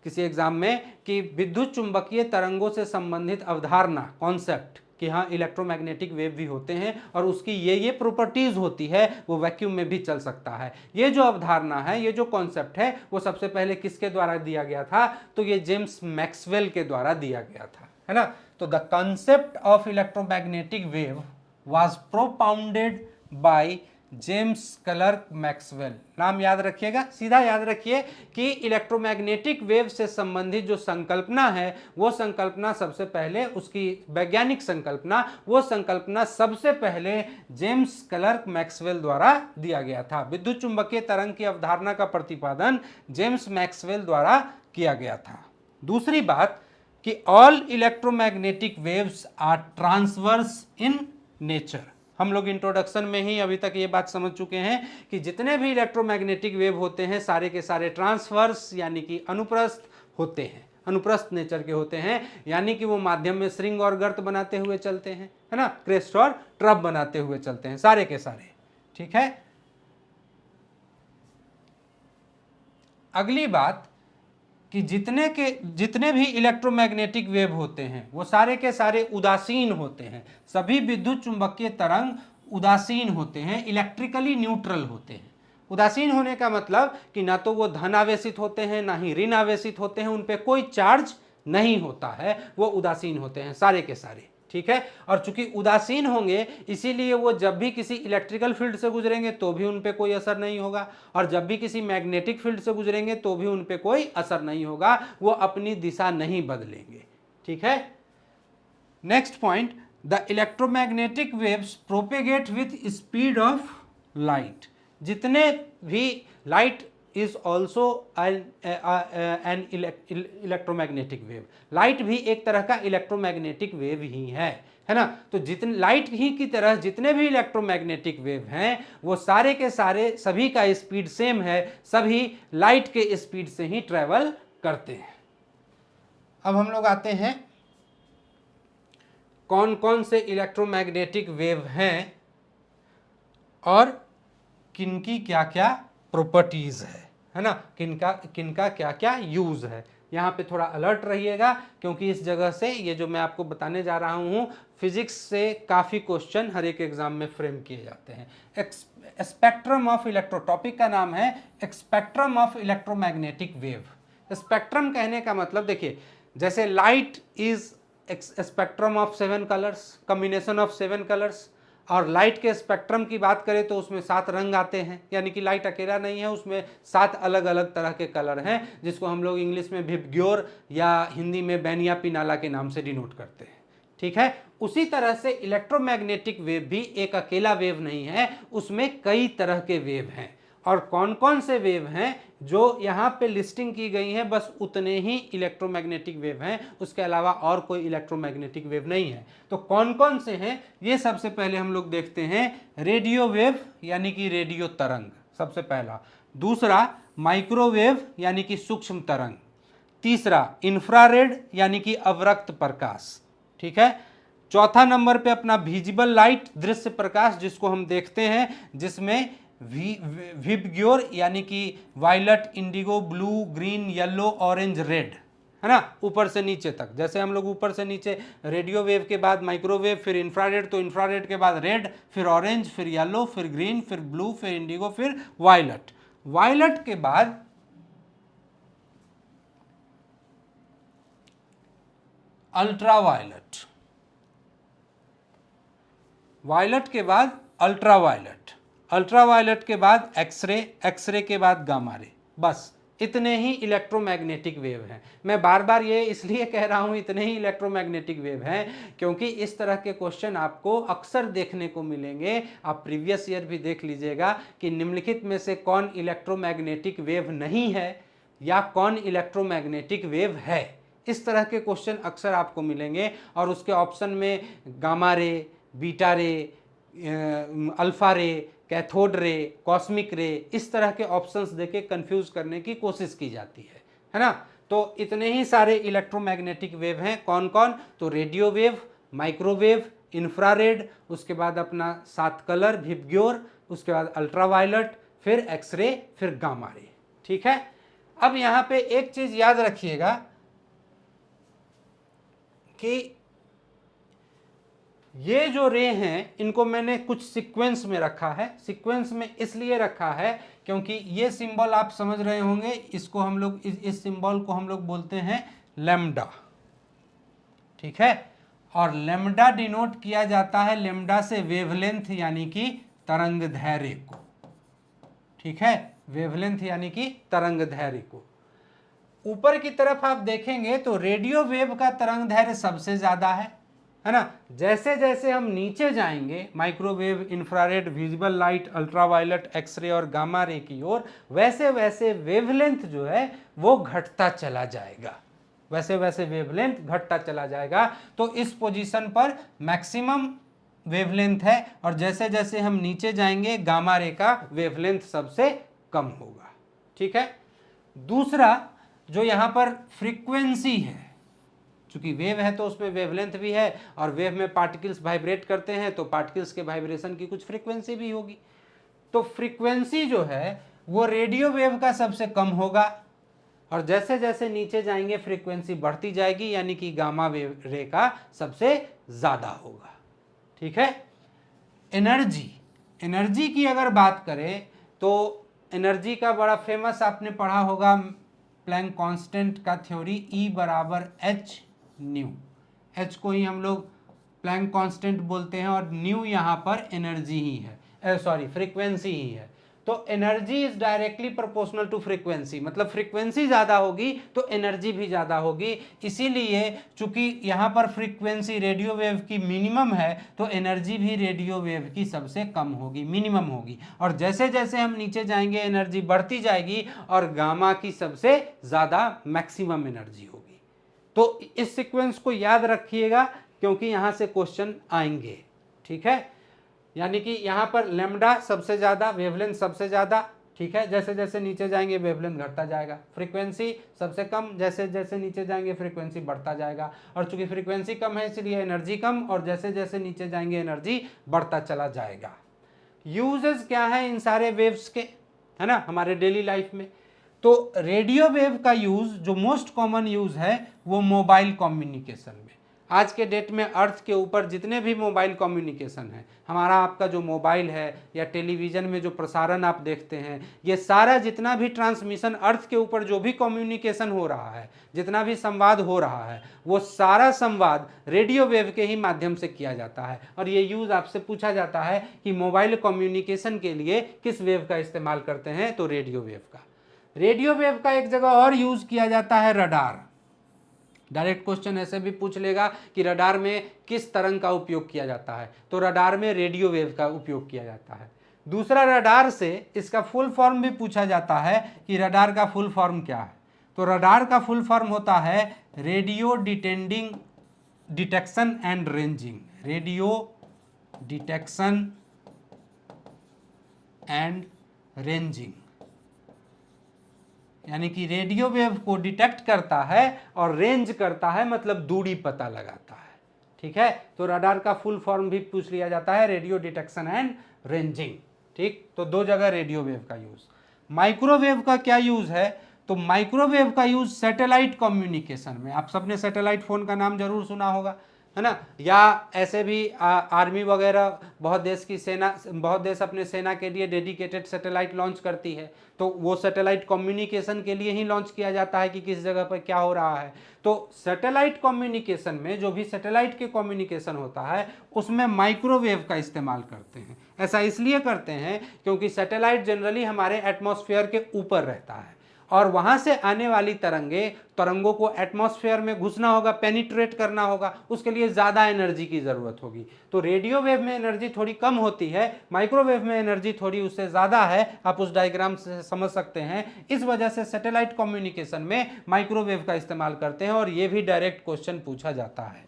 किसी एग्जाम में कि विद्युत चुंबकीय तरंगों से संबंधित अवधारणा, कॉन्सेप्ट, कि हाँ इलेक्ट्रोमैग्नेटिक वेव भी होते हैं और उसकी ये प्रॉपर्टीज होती है, वो वैक्यूम में भी चल सकता है। ये जो अवधारणा है, ये जो कॉन्सेप्ट है, वो सबसे पहले किसके द्वारा दिया गया था, तो ये जेम्स मैक्सवेल के द्वारा दिया गया था, है ना। तो the concept of electromagnetic wave was propounded by James clerk Maxwell. नाम याद रखिएगा, सीधा याद रखिए कि इलेक्ट्रोमैग्नेटिक वेव से संबंधित जो संकल्पना है, वो संकल्पना सबसे पहले, उसकी वैज्ञानिक संकल्पना, वो संकल्पना सबसे पहले जेम्स क्लर्क मैक्सवेल द्वारा दिया गया था। विद्युत चुंबकीय तरंग की अवधारणा का प्रतिपादन जेम्स मैक्सवेल द्वारा किया गया था। दूसरी बात कि all electromagnetic waves are transverse in nature. हम लोग इंट्रोडक्शन में ही अभी तक ये बात समझ चुके हैं कि जितने भी इलेक्ट्रोमैग्नेटिक वेव होते हैं, सारे के सारे ट्रांसवर्स यानी कि अनुप्रस्थ होते हैं, अनुप्रस्थ नेचर के होते हैं, यानी कि वो माध्यम में श्रृंग और गर्त बनाते हुए चलते हैं, है ना, क्रेस्ट और ट्रफ बनाते हुए चलते हैं, सारे के सारे, ठीक है। अगली बात कि जितने भी इलेक्ट्रोमैग्नेटिक वेव होते हैं वो सारे के सारे उदासीन होते हैं। सभी विद्युत चुंबकीय तरंग उदासीन होते हैं, इलेक्ट्रिकली न्यूट्रल होते हैं। उदासीन होने का मतलब कि ना तो वो धन आवेशित होते हैं, ना ही ऋण आवेशित होते हैं, उन पे कोई चार्ज नहीं होता है, वो उदासीन होते हैं सारे के सारे, ठीक है। और चूंकि उदासीन होंगे, इसीलिए वो जब भी किसी इलेक्ट्रिकल फील्ड से गुजरेंगे तो भी उन पे कोई असर नहीं होगा, और जब भी किसी मैग्नेटिक फील्ड से गुजरेंगे तो भी उन पे कोई असर नहीं होगा, वो अपनी दिशा नहीं बदलेंगे, ठीक है। Next point, the electromagnetic waves propagate with speed of light. जितने भी light is also an electromagnetic wave, light भी एक तरह का इलेक्ट्रोमैग्नेटिक वेव ही है ना। तो जितने लाइट ही की तरह जितने भी इलेक्ट्रोमैग्नेटिक वेव हैं वो सारे के सारे सभी का स्पीड सेम है, सभी लाइट के स्पीड से ही ट्रेवल करते हैं। अब हम लोग आते हैं कौन कौन से इलेक्ट्रोमैग्नेटिक वेव हैं और किनकी क्या क्या प्रॉपर्टीज है ना, किनका क्या क्या यूज है। यहाँ पे थोड़ा अलर्ट रहिएगा क्योंकि इस जगह से ये जो मैं आपको बताने जा रहा हूँ फिजिक्स से काफ़ी क्वेश्चन हर एक एग्जाम में फ्रेम किए जाते हैं। स्पेक्ट्रम ऑफ इलेक्ट्रो, टॉपिक का नाम है spectrum of electromagnetic wave. Spectrum कहने का मतलब देखिए, जैसे light is spectrum of 7 colours, combination of 7 colours, और लाइट के स्पेक्ट्रम की बात करें तो उसमें 7 रंग आते हैं, यानी कि लाइट अकेला नहीं है, उसमें 7 अलग अलग तरह के कलर हैं जिसको हम लोग इंग्लिश में विबग्योर या हिंदी में बैनिया पिनाला के नाम से डिनोट करते हैं। ठीक है, उसी तरह से इलेक्ट्रोमैग्नेटिक वेव भी एक अकेला वेव नहीं है, उसमें कई तरह के वेव हैं। और कौन कौन से वेव हैं जो यहाँ पे लिस्टिंग की गई है, बस उतने ही इलेक्ट्रोमैग्नेटिक वेव हैं, उसके अलावा और कोई इलेक्ट्रोमैग्नेटिक वेव नहीं है। तो कौन कौन से हैं ये सबसे पहले हम लोग देखते हैं। रेडियो वेव यानी कि रेडियो तरंग सबसे पहला, दूसरा माइक्रोवेव यानी कि सूक्ष्म तरंग, तीसरा इंफ्रारेड यानी कि अवरक्त प्रकाश। ठीक है, चौथा नंबर पे अपना विजिबल लाइट दृश्य प्रकाश जिसको हम देखते हैं, जिसमें विबग्योर यानी कि violet, Indigo, blue, green, yellow, orange, red, है ना, ऊपर से नीचे तक। जैसे हम लोग ऊपर से नीचे रेडियो वेव के बाद माइक्रोवेव, फिर इंफ्रारेड, तो इंफ्रारेड के बाद रेड, फिर ऑरेंज, फिर येलो, फिर ग्रीन, फिर ब्लू, फिर इंडिगो, फिर वायलट। वायलट के बाद अल्ट्रावायलट, वायलट के बाद अल्ट्रावायलट, अल्ट्रावायलट के बाद एक्सरे, एक्सरे के बाद गामा रे। बस इतने ही इलेक्ट्रोमैग्नेटिक वेव हैं। मैं बार बार ये इसलिए कह रहा हूँ इतने ही इलेक्ट्रोमैग्नेटिक वेव हैं क्योंकि इस तरह के क्वेश्चन आपको अक्सर देखने को मिलेंगे। आप प्रीवियस ईयर भी देख लीजिएगा कि निम्नलिखित में से कौन इलेक्ट्रोमैग्नेटिक वेव नहीं है या कौन इलेक्ट्रोमैग्नेटिक वेव है। इस तरह के क्वेश्चन अक्सर आपको मिलेंगे और उसके ऑप्शन में गामा रे, बीटा रे, अल्फा रे, कैथोड रे, कॉस्मिक रे, इस तरह के ऑप्शंस देके कंफ्यूज करने की कोशिश की जाती है ना। तो इतने ही सारे इलेक्ट्रोमैग्नेटिक वेव हैं। कौन कौन? तो रेडियो वेव, माइक्रोवेव, इंफ्रारेड, उसके बाद अपना 7 कलर विबग्योर, उसके बाद अल्ट्रावायलट, फिर एक्सरे, फिर गामा रे। ठीक है, अब यहाँ पे एक चीज याद रखिएगा कि ये जो रे हैं इनको मैंने कुछ सीक्वेंस में रखा है। सीक्वेंस में इसलिए रखा है क्योंकि ये सिंबल आप समझ रहे होंगे, इसको हम लोग इस सिंबल को हम लोग बोलते हैं लैम्डा। ठीक है, और लैम्डा डिनोट किया जाता है लैम्डा से वेवलेंथ यानी कि तरंग दैर्घ्य को। ठीक है, वेवलेंथ यानी कि तरंग दैर्घ्य को। ऊपर की तरफ आप देखेंगे तो रेडियो वेव का तरंग दैर्घ्य सबसे ज्यादा है ना। जैसे जैसे हम नीचे जाएंगे microwave, infrared, visible light, ultraviolet, X ray और गामा रे की ओर, वैसे वैसे वेवलेंथ जो है वो घटता चला जाएगा, वैसे वैसे वेवलेंथ घटता चला जाएगा। तो इस पोजीशन पर मैक्सिमम वेवलेंथ है और जैसे जैसे हम नीचे जाएंगे गामा रे का वेवलेंथ सबसे कम होगा। ठीक है, दूसरा जो यहाँ पर फ्रीक्वेंसी है, चूंकि वेव है तो उसमें वेवलेंथ भी है और वेव में पार्टिकल्स वाइब्रेट करते हैं तो पार्टिकल्स के वाइब्रेशन की कुछ फ्रीक्वेंसी भी होगी। तो फ्रीक्वेंसी जो है वो रेडियो वेव का सबसे कम होगा और जैसे जैसे नीचे जाएंगे फ्रीक्वेंसी बढ़ती जाएगी, यानी कि गामा वेव रे का सबसे ज्यादा होगा। ठीक है, एनर्जी, एनर्जी की अगर बात करें तो एनर्जी का बड़ा फेमस आपने पढ़ा होगा प्लैंक कांस्टेंट का थ्योरी, E बराबर एच न्यू। एच को ही हम लोग प्लैंक कांस्टेंट बोलते हैं और न्यू यहाँ पर एनर्जी ही है, सॉरी फ्रीक्वेंसी ही है। तो energy is directly proportional to frequency, मतलब फ्रीक्वेंसी ज़्यादा होगी तो एनर्जी भी ज़्यादा होगी। इसीलिए चूंकि यहाँ पर फ्रीक्वेंसी रेडियो वेव की मिनिमम है तो एनर्जी भी रेडियो वेव की सबसे कम होगी, मिनिमम होगी। और जैसे जैसे हम नीचे जाएंगे एनर्जी बढ़ती जाएगी और गामा की सबसे ज़्यादा मैक्सिमम एनर्जी होगी। तो इस सीक्वेंस को याद रखिएगा क्योंकि यहाँ से क्वेश्चन आएंगे, ठीक है। यानी कि यहाँ पर लैम्डा सबसे ज़्यादा, वेवलेंथ सबसे ज़्यादा, ठीक है। जैसे जैसे नीचे जाएंगे वेवलेंथ घटता जाएगा। फ्रीक्वेंसी सबसे कम, जैसे जैसे नीचे जाएंगे फ्रीक्वेंसी बढ़ता जाएगा। और चूंकि फ्रीक्वेंसी कम है इसलिए एनर्जी कम, और जैसे जैसे नीचे जाएंगे एनर्जी बढ़ता चला जाएगा। यूजेस क्या है इन सारे वेव्स के, है ना, हमारे डेली लाइफ में। तो रेडियो वेव का यूज जो मोस्ट कॉमन यूज है वो मोबाइल कम्युनिकेशन में। आज के डेट में अर्थ के ऊपर जितने भी मोबाइल कम्युनिकेशन है, हमारा आपका जो मोबाइल है या टेलीविज़न में जो प्रसारण आप देखते हैं, ये सारा जितना भी ट्रांसमिशन अर्थ के ऊपर जो भी कम्युनिकेशन हो रहा है, जितना भी संवाद हो रहा है, वो सारा संवाद रेडियो वेव के ही माध्यम से किया जाता है। और ये यूज़ आपसे पूछा जाता है कि मोबाइल कम्युनिकेशन के लिए किस वेव का इस्तेमाल करते हैं, तो रेडियो वेव का। रेडियो वेव का एक जगह और यूज़ किया जाता है रडार। डायरेक्ट क्वेश्चन ऐसे भी पूछ लेगा कि रडार में किस तरंग का उपयोग किया जाता है, तो रडार में रेडियो वेव का उपयोग किया जाता है। दूसरा, रडार से इसका फुल फॉर्म भी पूछा जाता है कि रडार का फुल फॉर्म क्या है, तो रडार का फुल फॉर्म होता है radio detection and ranging. Radio detection and ranging, यानी कि रेडियो वेव को डिटेक्ट करता है और रेंज करता है, मतलब दूरी पता लगाता है, ठीक है। तो रडार का फुल फॉर्म भी पूछ लिया जाता है, रेडियो डिटेक्शन एंड रेंजिंग, ठीक। तो दो जगह रेडियो वेव का यूज। माइक्रोवेव का क्या यूज है, तो माइक्रोवेव का यूज सैटेलाइट कम्युनिकेशन में। आप सबने सैटेलाइट फोन का नाम जरूर सुना होगा, है ना। या ऐसे भी आर्मी वगैरह, बहुत देश अपने सेना के लिए डेडिकेटेड सैटेलाइट लॉन्च करती है, तो वो सैटेलाइट कम्युनिकेशन के लिए ही लॉन्च किया जाता है कि किस जगह पर क्या हो रहा है। तो सैटेलाइट कम्युनिकेशन में जो भी सैटेलाइट के कम्युनिकेशन होता है उसमें माइक्रोवेव का इस्तेमाल करते हैं। ऐसा इसलिए करते हैं क्योंकि सैटेलाइट जनरली हमारे एटमॉस्फेयर के ऊपर रहता है और वहां से आने वाली तरंगों को एटमॉस्फेयर में घुसना होगा, पेनिट्रेट करना होगा, उसके लिए ज़्यादा एनर्जी की ज़रूरत होगी। तो रेडियो वेव में एनर्जी थोड़ी कम होती है, माइक्रोवेव में एनर्जी थोड़ी उससे ज़्यादा है। आप उस डायग्राम से समझ सकते हैं। इस वजह से सैटेलाइट कम्युनिकेशन में माइक्रोवेव का इस्तेमाल करते हैं और ये भी डायरेक्ट क्वेश्चन पूछा जाता है।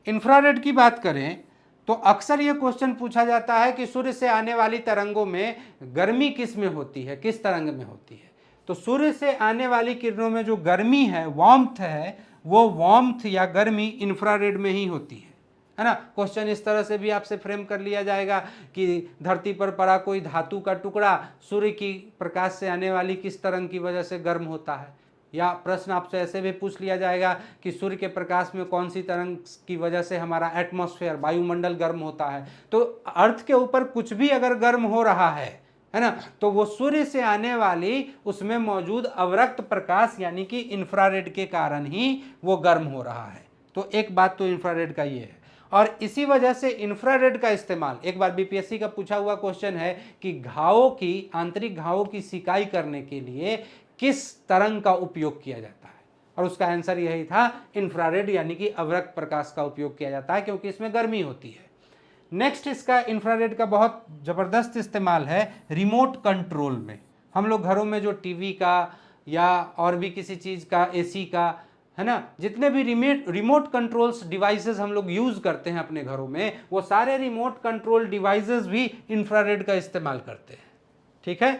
इंफ्रारेड की बात करें तो अक्सर ये क्वेश्चन पूछा जाता है कि सूर्य से आने वाली तरंगों में गर्मी किस में होती है, किस तरंग में होती है। तो सूर्य से आने वाली किरणों में जो गर्मी है, वार्मथ है, वो वार्मथ या गर्मी इंफ्रारेड में ही होती है ना। क्वेश्चन इस तरह से भी आपसे फ्रेम कर लिया जाएगा कि धरती पर पड़ा कोई धातु का टुकड़ा सूर्य की प्रकाश से आने वाली किस तरंग की वजह से गर्म होता है। या प्रश्न आपसे ऐसे भी पूछ लिया जाएगा कि सूर्य के प्रकाश में कौन सी तरंग की वजह से हमारा एटमॉस्फेयर, वायुमंडल गर्म होता है। तो अर्थ के ऊपर कुछ भी अगर गर्म हो रहा है ना, तो वो सूर्य से आने वाली उसमें मौजूद अवरक्त प्रकाश यानी कि इंफ्रारेड के कारण ही वो गर्म हो रहा है। तो एक बात तो इंफ्रारेड का ये है। और इसी वजह से इंफ्रारेड का इस्तेमाल, एक बार बीपीएससी का पूछा हुआ क्वेश्चन है कि आंतरिक घावों की सिकाई करने के लिए किस तरंग का उपयोग किया जाता है, और उसका आंसर यही था इंफ्रारेड यानी कि अवरक्त प्रकाश का उपयोग किया जाता है क्योंकि इसमें गर्मी होती है। नेक्स्ट इसका इंफ्रारेड का बहुत ज़बरदस्त इस्तेमाल है रिमोट कंट्रोल में। हम लोग घरों में जो टीवी का या और भी किसी चीज़ का, एसी का, है ना, जितने भी रिमोट कंट्रोल्स डिवाइसेस हम लोग यूज़ करते हैं अपने घरों में, वो सारे रिमोट कंट्रोल डिवाइसेस भी इंफ्रारेड का इस्तेमाल करते हैं, ठीक है।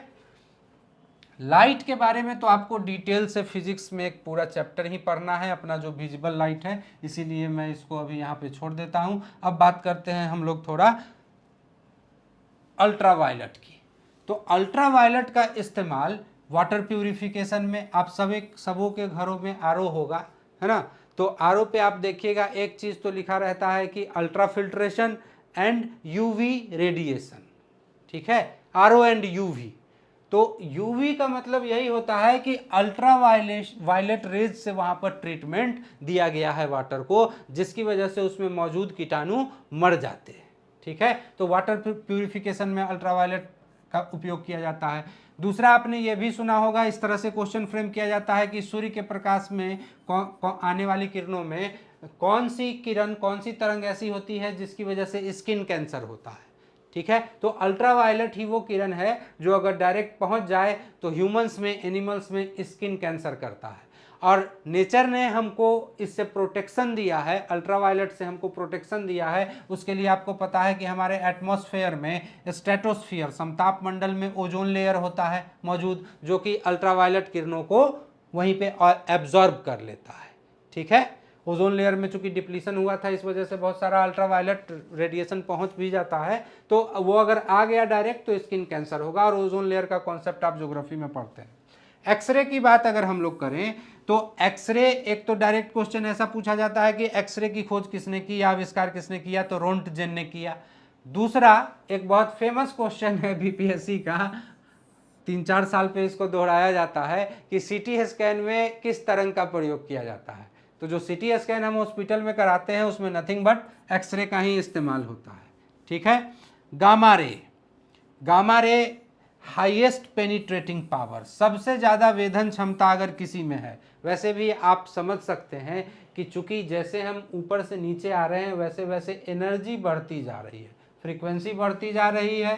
लाइट के बारे में तो आपको डिटेल से फिजिक्स में एक पूरा चैप्टर ही पढ़ना है, अपना जो विजिबल लाइट है, इसीलिए मैं इसको अभी यहाँ पे छोड़ देता हूँ। अब बात करते हैं हम लोग थोड़ा अल्ट्रावायलेट की। तो अल्ट्रावायलेट का इस्तेमाल वाटर प्यूरिफिकेशन में, आप सबों के घरों में आरओ होगा, है ना। तो आरओ पे आप देखिएगा एक चीज़ तो लिखा रहता है कि ultra filtration and UV radiation, ठीक है, आरओ एंड यूवी। तो यूवी का मतलब यही होता है कि अल्ट्रा वायलेट रेज से वहां पर ट्रीटमेंट दिया गया है वाटर को, जिसकी वजह से उसमें मौजूद कीटाणु मर जाते हैं, ठीक है। तो वाटर प्यूरिफिकेशन में अल्ट्रावायलेट का उपयोग किया जाता है। दूसरा, आपने ये भी सुना होगा, इस तरह से क्वेश्चन फ्रेम किया जाता है कि सूर्य के प्रकाश में आने वाली किरणों में कौन सी किरण, कौन सी तरंग ऐसी होती है जिसकी वजह से स्किन कैंसर होता है। ठीक है, तो अल्ट्रावायलेट ही वो किरण है जो अगर डायरेक्ट पहुंच जाए तो ह्यूमंस में, एनिमल्स में स्किन कैंसर करता है। और नेचर ने हमको इससे प्रोटेक्शन दिया है, अल्ट्रावायलेट से हमको प्रोटेक्शन दिया है। उसके लिए आपको पता है कि हमारे एटमॉस्फेयर में, स्ट्रेटोस्फियर, समताप मंडल में ओजोन लेयर होता है मौजूद, जो कि अल्ट्रावायलेट किरणों को वहीं पे एब्जॉर्ब कर लेता है। ठीक है, ओजोन लेयर में चूंकि डिप्लीशन हुआ था, इस वजह से बहुत सारा अल्ट्रावायलेट रेडिएशन पहुंच भी जाता है, तो वो अगर आ गया डायरेक्ट तो स्किन कैंसर होगा। और ओजोन लेयर का कॉन्सेप्ट आप ज्योग्राफी में पढ़ते हैं। एक्सरे की बात अगर हम लोग करें तो एक्सरे, एक तो डायरेक्ट क्वेश्चन ऐसा पूछा जाता है कि एक्सरे की खोज किसने की, आविष्कार किसने किया, तो रोंटगेन ने किया। दूसरा, एक बहुत फेमस क्वेश्चन है बीपीएससी का, 3-4 साल पे इसको दोहराया जाता है कि सीटी स्कैन में किस तरंग का प्रयोग किया जाता है। तो जो सीटी स्कैन हम हॉस्पिटल में कराते हैं उसमें नथिंग बट एक्सरे का ही इस्तेमाल होता है। ठीक है, gamma ray, gamma ray highest penetrating power, सबसे ज़्यादा वेधन क्षमता अगर किसी में है। वैसे भी आप समझ सकते हैं कि चूंकि जैसे हम ऊपर से नीचे आ रहे हैं वैसे वैसे एनर्जी बढ़ती जा रही है, फ्रीक्वेंसी बढ़ती जा रही है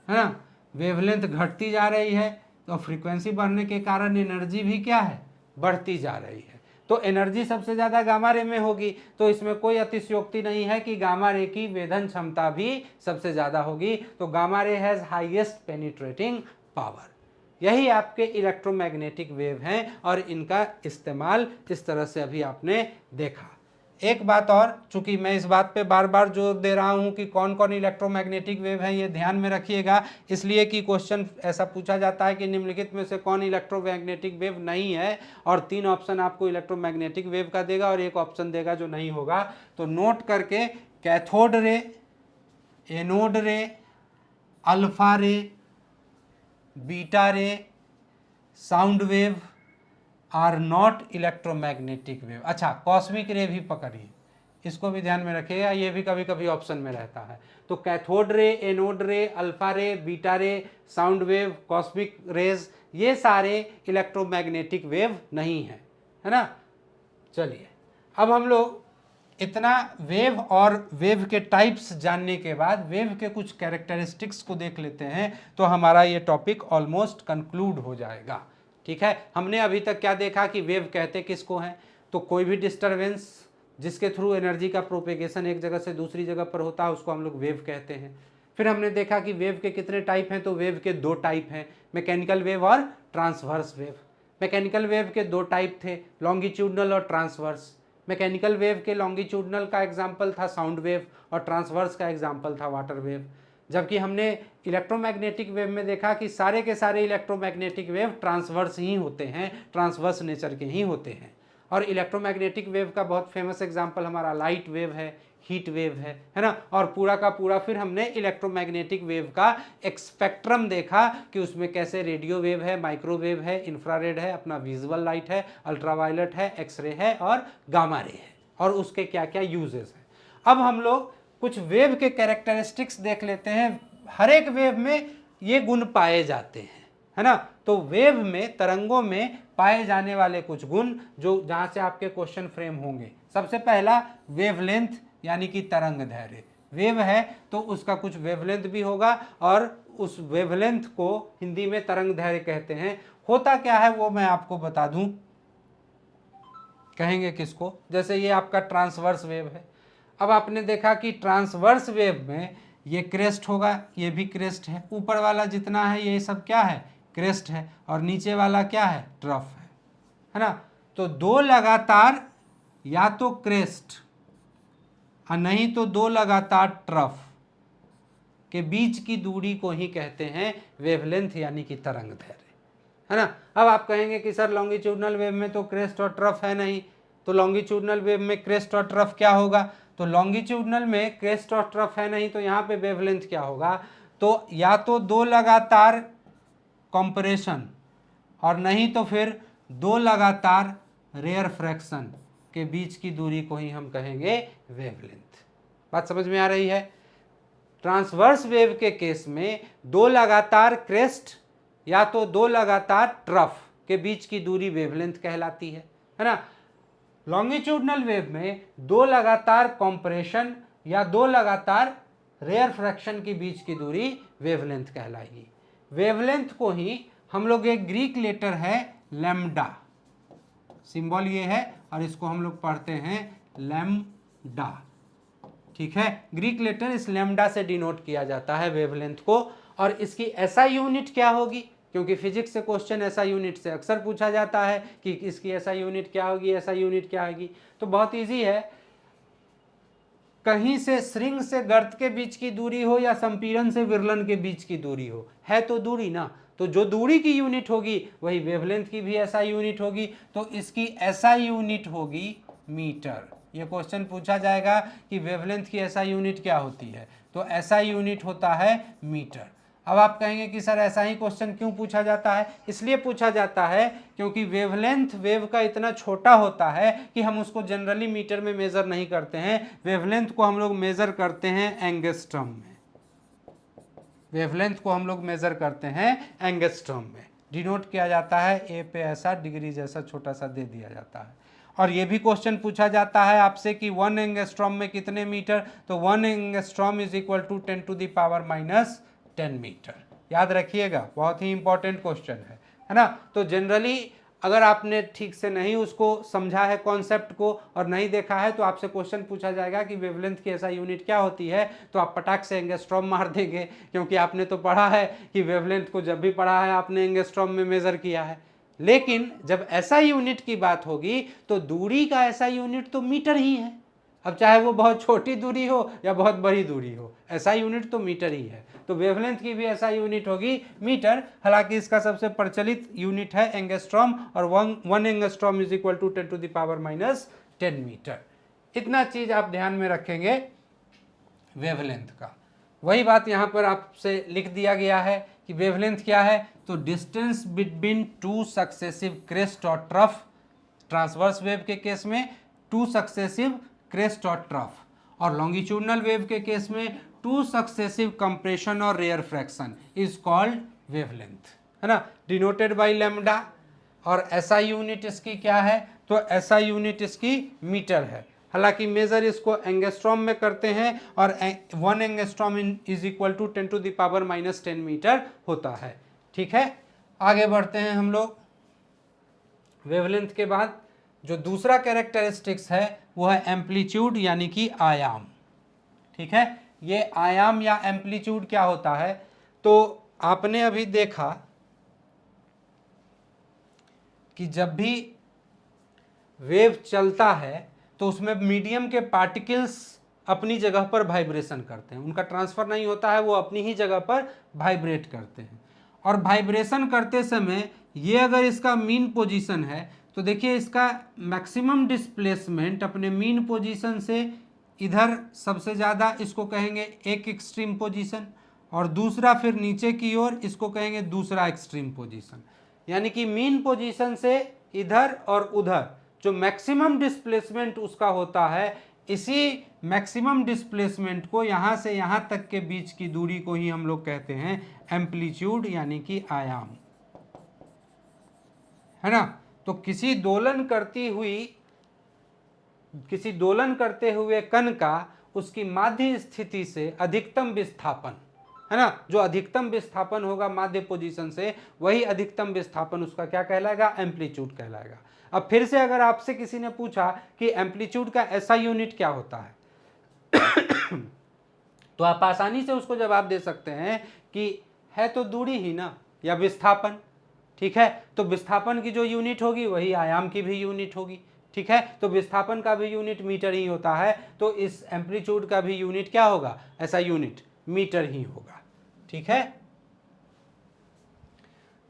ना, वेवलेंथ घटती जा रही है, तो फ्रीक्वेंसी बढ़ने के कारण एनर्जी भी क्या है, बढ़ती जा रही है। तो एनर्जी सबसे ज़्यादा गामा रे में होगी, तो इसमें कोई अतिशयोक्ति नहीं है कि गामा रे की वेधन क्षमता भी सबसे ज़्यादा होगी। तो gamma ray has highest penetrating power. यही आपके इलेक्ट्रोमैग्नेटिक वेव हैं और इनका इस्तेमाल इस तरह से अभी आपने देखा। एक बात और, चूंकि मैं इस बात पे बार बार जोर दे रहा हूं कि कौन कौन इलेक्ट्रोमैग्नेटिक वेव है, ये ध्यान में रखिएगा, इसलिए कि क्वेश्चन ऐसा पूछा जाता है कि निम्नलिखित में से कौन इलेक्ट्रोमैग्नेटिक वेव नहीं है, और 3 ऑप्शन आपको इलेक्ट्रोमैग्नेटिक वेव का देगा और 1 ऑप्शन देगा जो नहीं होगा। तो नोट करके, कैथोड रे, एनोड रे, alpha ray, beta ray, sound wave are not electromagnetic wave. अच्छा, कॉस्मिक रे भी पकड़िए, इसको भी ध्यान में रखिएगा, ये भी कभी कभी ऑप्शन में रहता है। तो कैथोड रे, एनोड रे, alpha ray, beta ray, sound wave, cosmic rays, ये सारे इलेक्ट्रोमैग्नेटिक वेव नहीं है, है ना। चलिए, अब हम लोग इतना वेव और वेव के टाइप्स जानने के बाद वेव के कुछ कैरेक्टरिस्टिक्स को देख लेते हैं, तो हमारा ये टॉपिक ऑलमोस्ट कंक्लूड हो जाएगा। ठीक है, हमने अभी तक क्या देखा कि वेव कहते किसको हैं, तो कोई भी डिस्टरबेंस जिसके थ्रू एनर्जी का प्रोपेगेशन एक जगह से दूसरी जगह पर होता है उसको हम लोग वेव कहते हैं। फिर हमने देखा कि वेव के कितने टाइप हैं, तो वेव के 2 टाइप हैं, मैकेनिकल वेव और ट्रांसवर्स वेव। मैकेनिकल वेव के 2 टाइप थे, लॉन्गिट्यूडनल और ट्रांसवर्स। मैकेनिकल वेव के लॉन्गिट्यूडनल का एग्जाम्पल था साउंड वेव और ट्रांसवर्स का एग्जाम्पल था वाटर वेव। जबकि हमने इलेक्ट्रोमैग्नेटिक वेव में देखा कि सारे के सारे इलेक्ट्रोमैग्नेटिक वेव ट्रांसवर्स ही होते हैं, ट्रांसवर्स नेचर के ही होते हैं। और इलेक्ट्रोमैग्नेटिक वेव का बहुत फेमस एग्जाम्पल हमारा लाइट वेव है, हीट वेव है ना। और पूरा का पूरा फिर हमने इलेक्ट्रोमैग्नेटिक वेव का एक स्पेक्ट्रम देखा कि उसमें कैसे रेडियो वेव है, माइक्रोवेव है, इंफ्रारेड है, अपना विजुअल लाइट है, अल्ट्रावायलेट है, एक्सरे है और गामा रे है, और उसके क्या क्या यूजेस हैं। अब हम लोग कुछ वेव के कैरेक्टरिस्टिक्स देख लेते हैं। हर एक वेव में ये गुण पाए जाते हैं, है ना। तो वेव में, तरंगों में पाए जाने वाले कुछ गुण जो जहां से आपके क्वेश्चन फ्रेम होंगे। सबसे पहला, वेवलेंथ यानी कि तरंग दैर्घ्य। वेव है तो उसका कुछ वेवलेंथ भी होगा, और उस वेवलेंथ को हिंदी में तरंग दैर्घ्य कहते हैं। होता क्या है वो मैं आपको बता दूं, कहेंगे किसको, जैसे ये आपका ट्रांसवर्स वेव है। अब आपने देखा कि ट्रांसवर्स वेव में ये क्रेस्ट होगा, ये भी क्रेस्ट है, ऊपर वाला जितना है ये सब क्या है, क्रेस्ट है, और नीचे वाला क्या है, ट्रफ है ना। तो 2 लगातार या तो क्रेस्ट और नहीं तो 2 लगातार ट्रफ के बीच की दूरी को ही कहते हैं वेवलेंथ यानी कि तरंग दैर्घ्य, है ना। अब आप कहेंगे कि सर लॉन्गिट्यूडनल वेव में तो क्रेस्ट और ट्रफ है नहीं, तो लॉन्गिट्यूडनल वेव में क्रेस्ट और ट्रफ क्या होगा, तो लॉन्गिट्यूडनल में क्रेस्ट और ट्रफ है नहीं तो यहाँ पे वेवलेंथ क्या होगा, तो या तो 2 लगातार कंप्रेशन और नहीं तो फिर 2 लगातार रेयर फ्रैक्शन के बीच की दूरी को ही हम कहेंगे वेवलेंथ। बात समझ में आ रही है। ट्रांसवर्स वेव के केस में दो लगातार क्रेस्ट या तो दो लगातार ट्रफ के बीच की दूरी वेवलेंथ कहलाती है ना। लॉन्गिट्यूडनल वेव में दो लगातार कॉम्प्रेशन या दो लगातार रेयर फ्रैक्शन के बीच की दूरी वेवलेंथ कहलाएगी। वेवलेंथ को ही हम लोग, एक ग्रीक लेटर है लैम्डा, सिंबल ये है और इसको हम लोग पढ़ते हैं लैम्डा, ठीक है। ग्रीक लेटर इस लैम्डा से डिनोट किया जाता है वेवलेंथ को। और इसकी एसआई यूनिट क्या होगी, क्योंकि फिजिक्स से क्वेश्चन एसआई यूनिट से अक्सर पूछा जाता है कि इसकी एसआई यूनिट क्या होगी, एसआई यूनिट क्या होगी। तो बहुत इजी है, कहीं से श्रिंग से गर्त के बीच की दूरी हो या संपीड़न से विरलन के बीच की दूरी हो, है तो दूरी ना, तो जो दूरी की यूनिट होगी वही वेवलेंथ की भी एसआई यूनिट होगी। तो इसकी एसआई यूनिट होगी मीटर। ये क्वेश्चन पूछा जाएगा कि वेवलेंथ की एसआई यूनिट क्या होती है, तो एसआई यूनिट होता है मीटर। अब आप कहेंगे कि सर ऐसा ही क्वेश्चन क्यों पूछा जाता है? इसलिए पूछा जाता है क्योंकि वेवलेंथ वेव का इतना छोटा होता है कि हम उसको जनरली मीटर में मेजर नहीं करते हैं। वेवलेंथ को हम लोग मेजर करते हैं एंगस्ट्रॉम में। वेवलेंथ को हम लोग मेजर करते हैं एंगस्ट्रॉम में, डिनोट किया जाता है ए पे ऐसा डिग्री जैसा छोटा सा दे दिया जाता है। और ये भी क्वेश्चन पूछा जाता है आपसे कि 1 एंगस्ट्रॉम में कितने मीटर, तो 1 angstrom is equal to 10 to the power minus 10 metre. याद रखिएगा, बहुत ही इंपॉर्टेंट क्वेश्चन है ना। तो जनरली अगर आपने ठीक से नहीं उसको समझा है कॉन्सेप्ट को और नहीं देखा है, तो आपसे क्वेश्चन पूछा जाएगा कि वेवलेंथ की ऐसा यूनिट क्या होती है, तो आप पटाख से एंगस्ट्रॉम मार देंगे, क्योंकि आपने तो पढ़ा है कि वेवलेंथ को जब भी पढ़ा है आपने एंगस्ट्रॉम में मेजर किया है। लेकिन जब ऐसा यूनिट की बात होगी तो दूरी का ऐसा यूनिट तो मीटर ही है। अब चाहे वो बहुत छोटी दूरी हो या बहुत बड़ी दूरी हो, ऐसा यूनिट तो मीटर ही है। तो वेवलेंथ की भी ऐसा यूनिट होगी मीटर। हालांकि इसका सबसे प्रचलित यूनिट है एंगस्ट्रॉम, और 1 angstrom is equal to 10 to the power minus 10 metre. इतना चीज आप ध्यान में रखेंगे वेवलेंथ का। वही बात यहाँ पर आपसे लिख दिया गया है कि वेवलेंथ क्या है, तो distance between two successive crest और ट्रफ, ट्रांसवर्स वेव के केस में टू सक्सेसिव क्रेस्ट और ट्रफ, और लॉन्गिट्यूडनल वेव के केस में टू सक्सेसिव कंप्रेशन और rarefaction is called wavelength, है ना, डिनोटेड बाय लैम्डा। और एसआई यूनिट इसकी क्या है, तो एसआई यूनिट इसकी मीटर है। हालांकि मेजर इसको एंगस्ट्रॉम में करते हैं, और 1 angstrom is equal to 10 to the power minus 10 metre होता है। ठीक है, आगे बढ़ते हैं हम लोग। वेवलेंथ के बाद जो दूसरा कैरेक्टरिस्टिक्स है वो है एम्पलीट्यूड, यानी कि आयाम। ठीक है, ये आयाम या एम्पलीट्यूड क्या होता है, तो आपने अभी देखा कि जब भी वेव चलता है तो उसमें मीडियम के पार्टिकल्स अपनी जगह पर वाइब्रेशन करते हैं, उनका ट्रांसफर नहीं होता है, वो अपनी ही जगह पर वाइब्रेट करते हैं। और वाइब्रेशन करते समय ये अगर इसका मीन पोजीशन है तो देखिए इसका मैक्सिमम डिस्प्लेसमेंट अपने मीन पोजीशन से इधर सबसे ज़्यादा, इसको कहेंगे एक एक्सट्रीम पोजीशन, और दूसरा फिर नीचे की ओर इसको कहेंगे दूसरा एक्सट्रीम पोजीशन। यानी कि मीन पोजीशन से इधर और उधर जो मैक्सिमम डिस्प्लेसमेंट उसका होता है, इसी मैक्सिमम डिस्प्लेसमेंट को यहाँ से यहाँ तक के बीच की दूरी को ही हम लोग कहते हैं एम्पलीट्यूड, यानी कि आयाम, है ना। तो किसी दोलन करते हुए कण का उसकी माध्य स्थिति से अधिकतम विस्थापन, है ना, जो अधिकतम विस्थापन होगा माध्य पोजीशन से, वही अधिकतम विस्थापन उसका क्या कहलाएगा, एम्पलीट्यूड कहलाएगा। अब फिर से अगर आपसे किसी ने पूछा कि एम्पलीट्यूड का ऐसा यूनिट क्या होता है तो आप आसानी से उसको जवाब दे सकते हैं कि है तो दूरी ही ना, या विस्थापन। ठीक है, तो विस्थापन की जो यूनिट होगी वही आयाम की भी यूनिट होगी। ठीक है, तो विस्थापन का भी यूनिट मीटर ही होता है, तो इस एम्पलीट्यूड का भी यूनिट क्या होगा, ऐसा यूनिट मीटर ही होगा। ठीक है,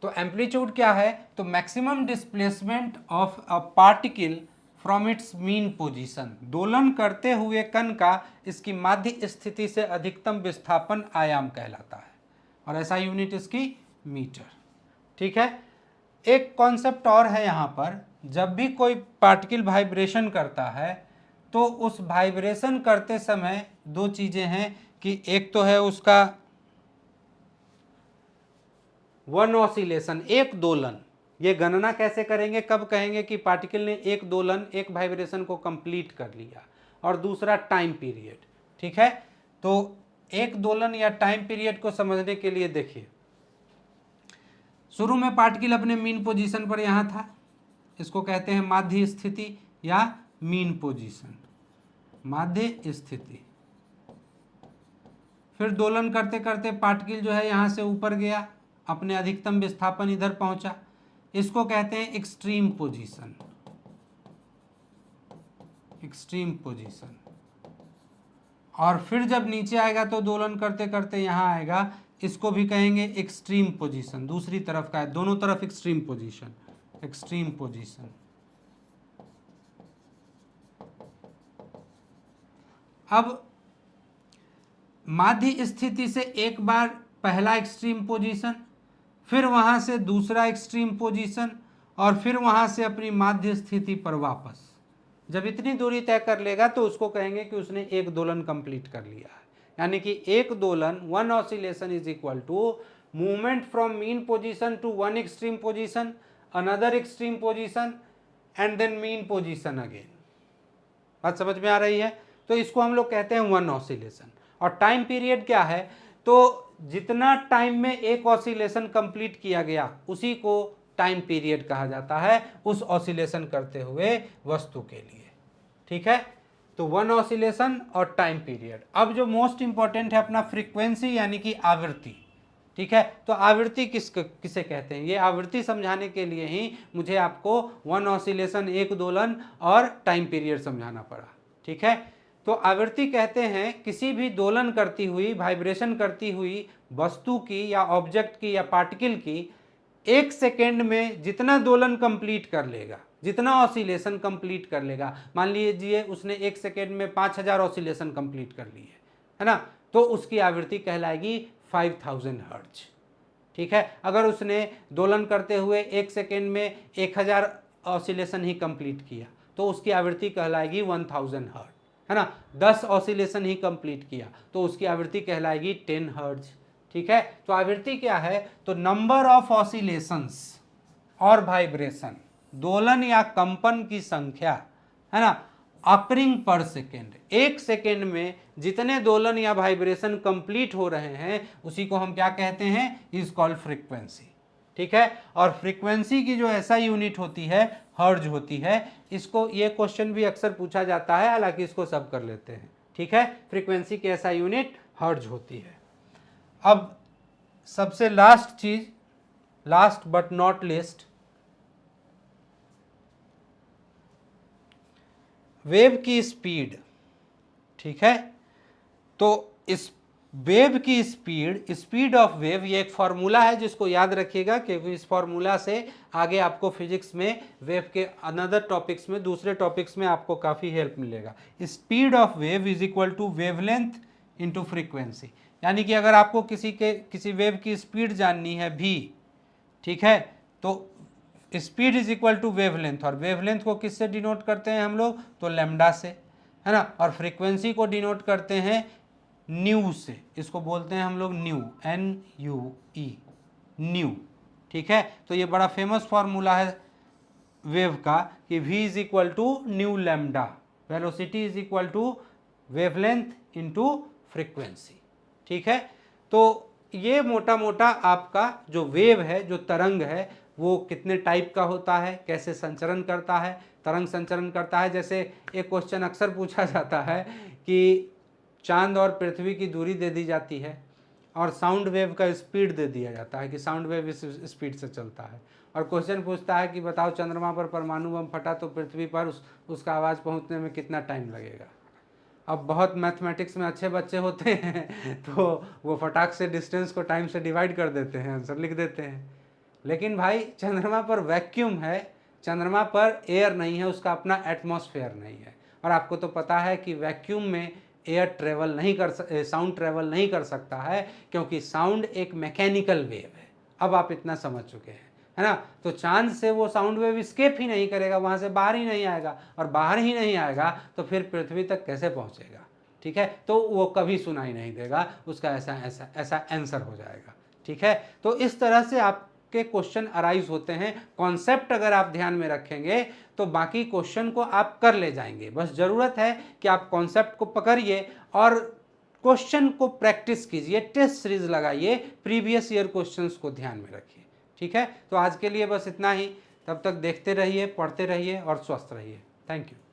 तो एम्पलीट्यूड क्या है, तो maximum displacement of a particle from its mean position, दोलन करते हुए कण का इसकी माध्य स्थिति से अधिकतम विस्थापन आयाम कहलाता है, और ऐसा यूनिट इसकी मीटर। ठीक है, एक कॉन्सेप्ट और है यहाँ पर, जब भी कोई पार्टिकल वाइब्रेशन करता है तो उस वाइब्रेशन करते समय दो चीज़ें हैं कि एक तो है उसका वन ऑसिलेशन, एक दोलन। ये गणना कैसे करेंगे, कब कहेंगे कि पार्टिकल ने एक दोलन, एक वाइब्रेशन को कंप्लीट कर लिया। और दूसरा टाइम पीरियड, ठीक है। तो एक दोलन या टाइम पीरियड को समझने के लिए देखिए, शुरू में पार्टिकल अपने मीन पोजीशन पर यहां था, इसको कहते हैं माध्य स्थिति या मीन पोजीशन, माध्य स्थिति। फिर दोलन करते करते पार्टिकल जो है यहां से ऊपर गया, अपने अधिकतम विस्थापन इधर पहुंचा, इसको कहते हैं एक्सट्रीम पोजीशन, एक्सट्रीम पोजीशन। और फिर जब नीचे आएगा तो दोलन करते करते यहां आएगा, इसको भी कहेंगे एक्सट्रीम पोजीशन, दूसरी तरफ का है, दोनों तरफ एक्सट्रीम पोजीशन, एक्सट्रीम पोजीशन। अब माध्य स्थिति से एक बार पहला एक्सट्रीम पोजीशन, फिर वहां से दूसरा एक्सट्रीम पोजीशन, और फिर वहां से अपनी माध्य स्थिति पर वापस। जब इतनी दूरी तय कर लेगा तो उसको कहेंगे कि उसने एक दोलन कंप्लीट कर लिया है। यानी कि एक दोलन, one oscillation is equal to movement from mean position to one extreme position, another extreme position and then mean position again. बात समझ में आ रही है? तो इसको हम लोग कहते हैं वन ऑसिलेशन। और टाइम पीरियड क्या है, तो जितना टाइम में एक ऑसिलेशन कंप्लीट किया गया उसी को टाइम पीरियड कहा जाता है, उस ऑसिलेशन करते हुए वस्तु के लिए, ठीक है। तो वन ऑसिलेशन और टाइम पीरियड। अब जो मोस्ट इंपॉर्टेंट है अपना फ्रीक्वेंसी यानी कि आवृत्ति, ठीक है। तो आवृत्ति किसे कहते हैं, ये आवृत्ति समझाने के लिए ही मुझे आपको वन ऑसिलेशन, एक दोलन और टाइम पीरियड समझाना पड़ा, ठीक है। तो आवृत्ति कहते हैं किसी भी दोलन करती हुई, वाइब्रेशन करती हुई वस्तु की या ऑब्जेक्ट की या पार्टिकल की एक सेकेंड में जितना दोलन कंप्लीट कर लेगा, जितना ऑसिलेशन कंप्लीट कर लेगा। मान लीजिए उसने एक सेकेंड में 5000 ऑसिलेशन कंप्लीट कर लिए, है ना, तो उसकी आवृत्ति कहलाएगी 5000 हर्ट्ज, ठीक है। अगर उसने दोलन करते हुए एक सेकेंड में 1000 ऑसिलेशन ही कंप्लीट किया तो उसकी आवृत्ति कहलाएगी 1000 हर्ट्ज, है ना। 10 ऑसिलेशन ही कंप्लीट किया तो उसकी आवृत्ति कहलाएगी 10 हर्ट्ज, ठीक है। तो आवृत्ति क्या है, तो नंबर ऑफ ऑसिलेशंस और वाइब्रेशन, दोलन या कंपन की संख्या, है ना, ऑकरिंग पर सेकेंड, एक सेकेंड में जितने दोलन या वाइब्रेशन कंप्लीट हो रहे हैं उसी को हम क्या कहते हैं, इज कॉल्ड फ्रीक्वेंसी, ठीक है। और फ्रीक्वेंसी की जो ऐसा यूनिट होती है हर्ट्ज होती है। इसको ये क्वेश्चन भी अक्सर पूछा जाता है, हालांकि इसको सब कर लेते हैं, ठीक है। फ्रीक्वेंसी की ऐसा यूनिट हर्ट्ज होती है। अब सबसे लास्ट चीज, last but not list, wave की स्पीड, ठीक है। तो इस वेव की स्पीड, स्पीड ऑफ वेव, ये एक फॉर्मूला है जिसको याद रखिएगा, क्योंकि इस फॉर्मूला से आगे आपको फिजिक्स में वेव के अनदर टॉपिक्स में, दूसरे टॉपिक्स में आपको काफ़ी हेल्प मिलेगा। Speed of wave is equal to wavelength into frequency. यानी कि अगर आपको किसी वेव की स्पीड जाननी है v, ठीक है, तो speed is equal to wavelength, और वेवलेंथ को किससे डिनोट करते हैं हम लोग, तो लैम्डा से, है ना। और फ्रीक्वेंसी को डिनोट करते हैं न्यू से, इसको बोलते हैं हम लोग न्यू, NUE, न्यू, ठीक है। तो ये बड़ा फेमस फॉर्मूला है वेव का कि v is equal to nu lambda, velocity is equal to wavelength into frequency, ठीक है। तो ये मोटा मोटा आपका जो वेव है, जो तरंग है, वो कितने टाइप का होता है, कैसे संचरण करता है, तरंग संचरण करता है। जैसे एक क्वेश्चन अक्सर पूछा जाता है कि चांद और पृथ्वी की दूरी दे दी जाती है और साउंड वेव का स्पीड दे दिया जाता है कि साउंड वेव इस स्पीड से चलता है, और क्वेश्चन पूछता है कि बताओ चंद्रमा पर परमाणु बम फटा तो पृथ्वी पर उसका आवाज़ पहुंचने में कितना टाइम लगेगा। अब बहुत मैथमेटिक्स में अच्छे बच्चे होते हैं तो वो फटाक से डिस्टेंस को टाइम से डिवाइड कर देते हैं, आंसर लिख देते हैं। लेकिन भाई चंद्रमा पर वैक्यूम है, चंद्रमा पर एयर नहीं है, उसका अपना एटमॉस्फेयर नहीं है, और आपको तो पता है कि वैक्यूम में एयर ट्रेवल नहीं कर साउंड ट्रेवल नहीं कर सकता है, क्योंकि साउंड एक मैकेनिकल वेव है। अब आप इतना समझ चुके हैं, है ना। तो चांद से वो साउंड वेव स्केप ही नहीं करेगा, वहाँ से बाहर ही नहीं आएगा, और बाहर ही नहीं आएगा तो फिर पृथ्वी तक कैसे पहुँचेगा। ठीक है, तो वो कभी सुनाई नहीं देगा, उसका ऐसा ऐसा ऐसा आंसर हो जाएगा। ठीक है, तो इस तरह से आपके क्वेश्चन अराइज होते हैं। कॉन्सेप्ट अगर आप ध्यान में रखेंगे तो बाकी क्वेश्चन को आप कर ले जाएंगे। बस ज़रूरत है कि आप कॉन्सेप्ट को पकड़िए और क्वेश्चन को प्रैक्टिस कीजिए, टेस्ट सीरीज लगाइए, प्रीवियस ईयर क्वेश्चंस को ध्यान में रखिए। ठीक है, तो आज के लिए बस इतना ही। तब तक देखते रहिए, पढ़ते रहिए और स्वस्थ रहिए। Thank you.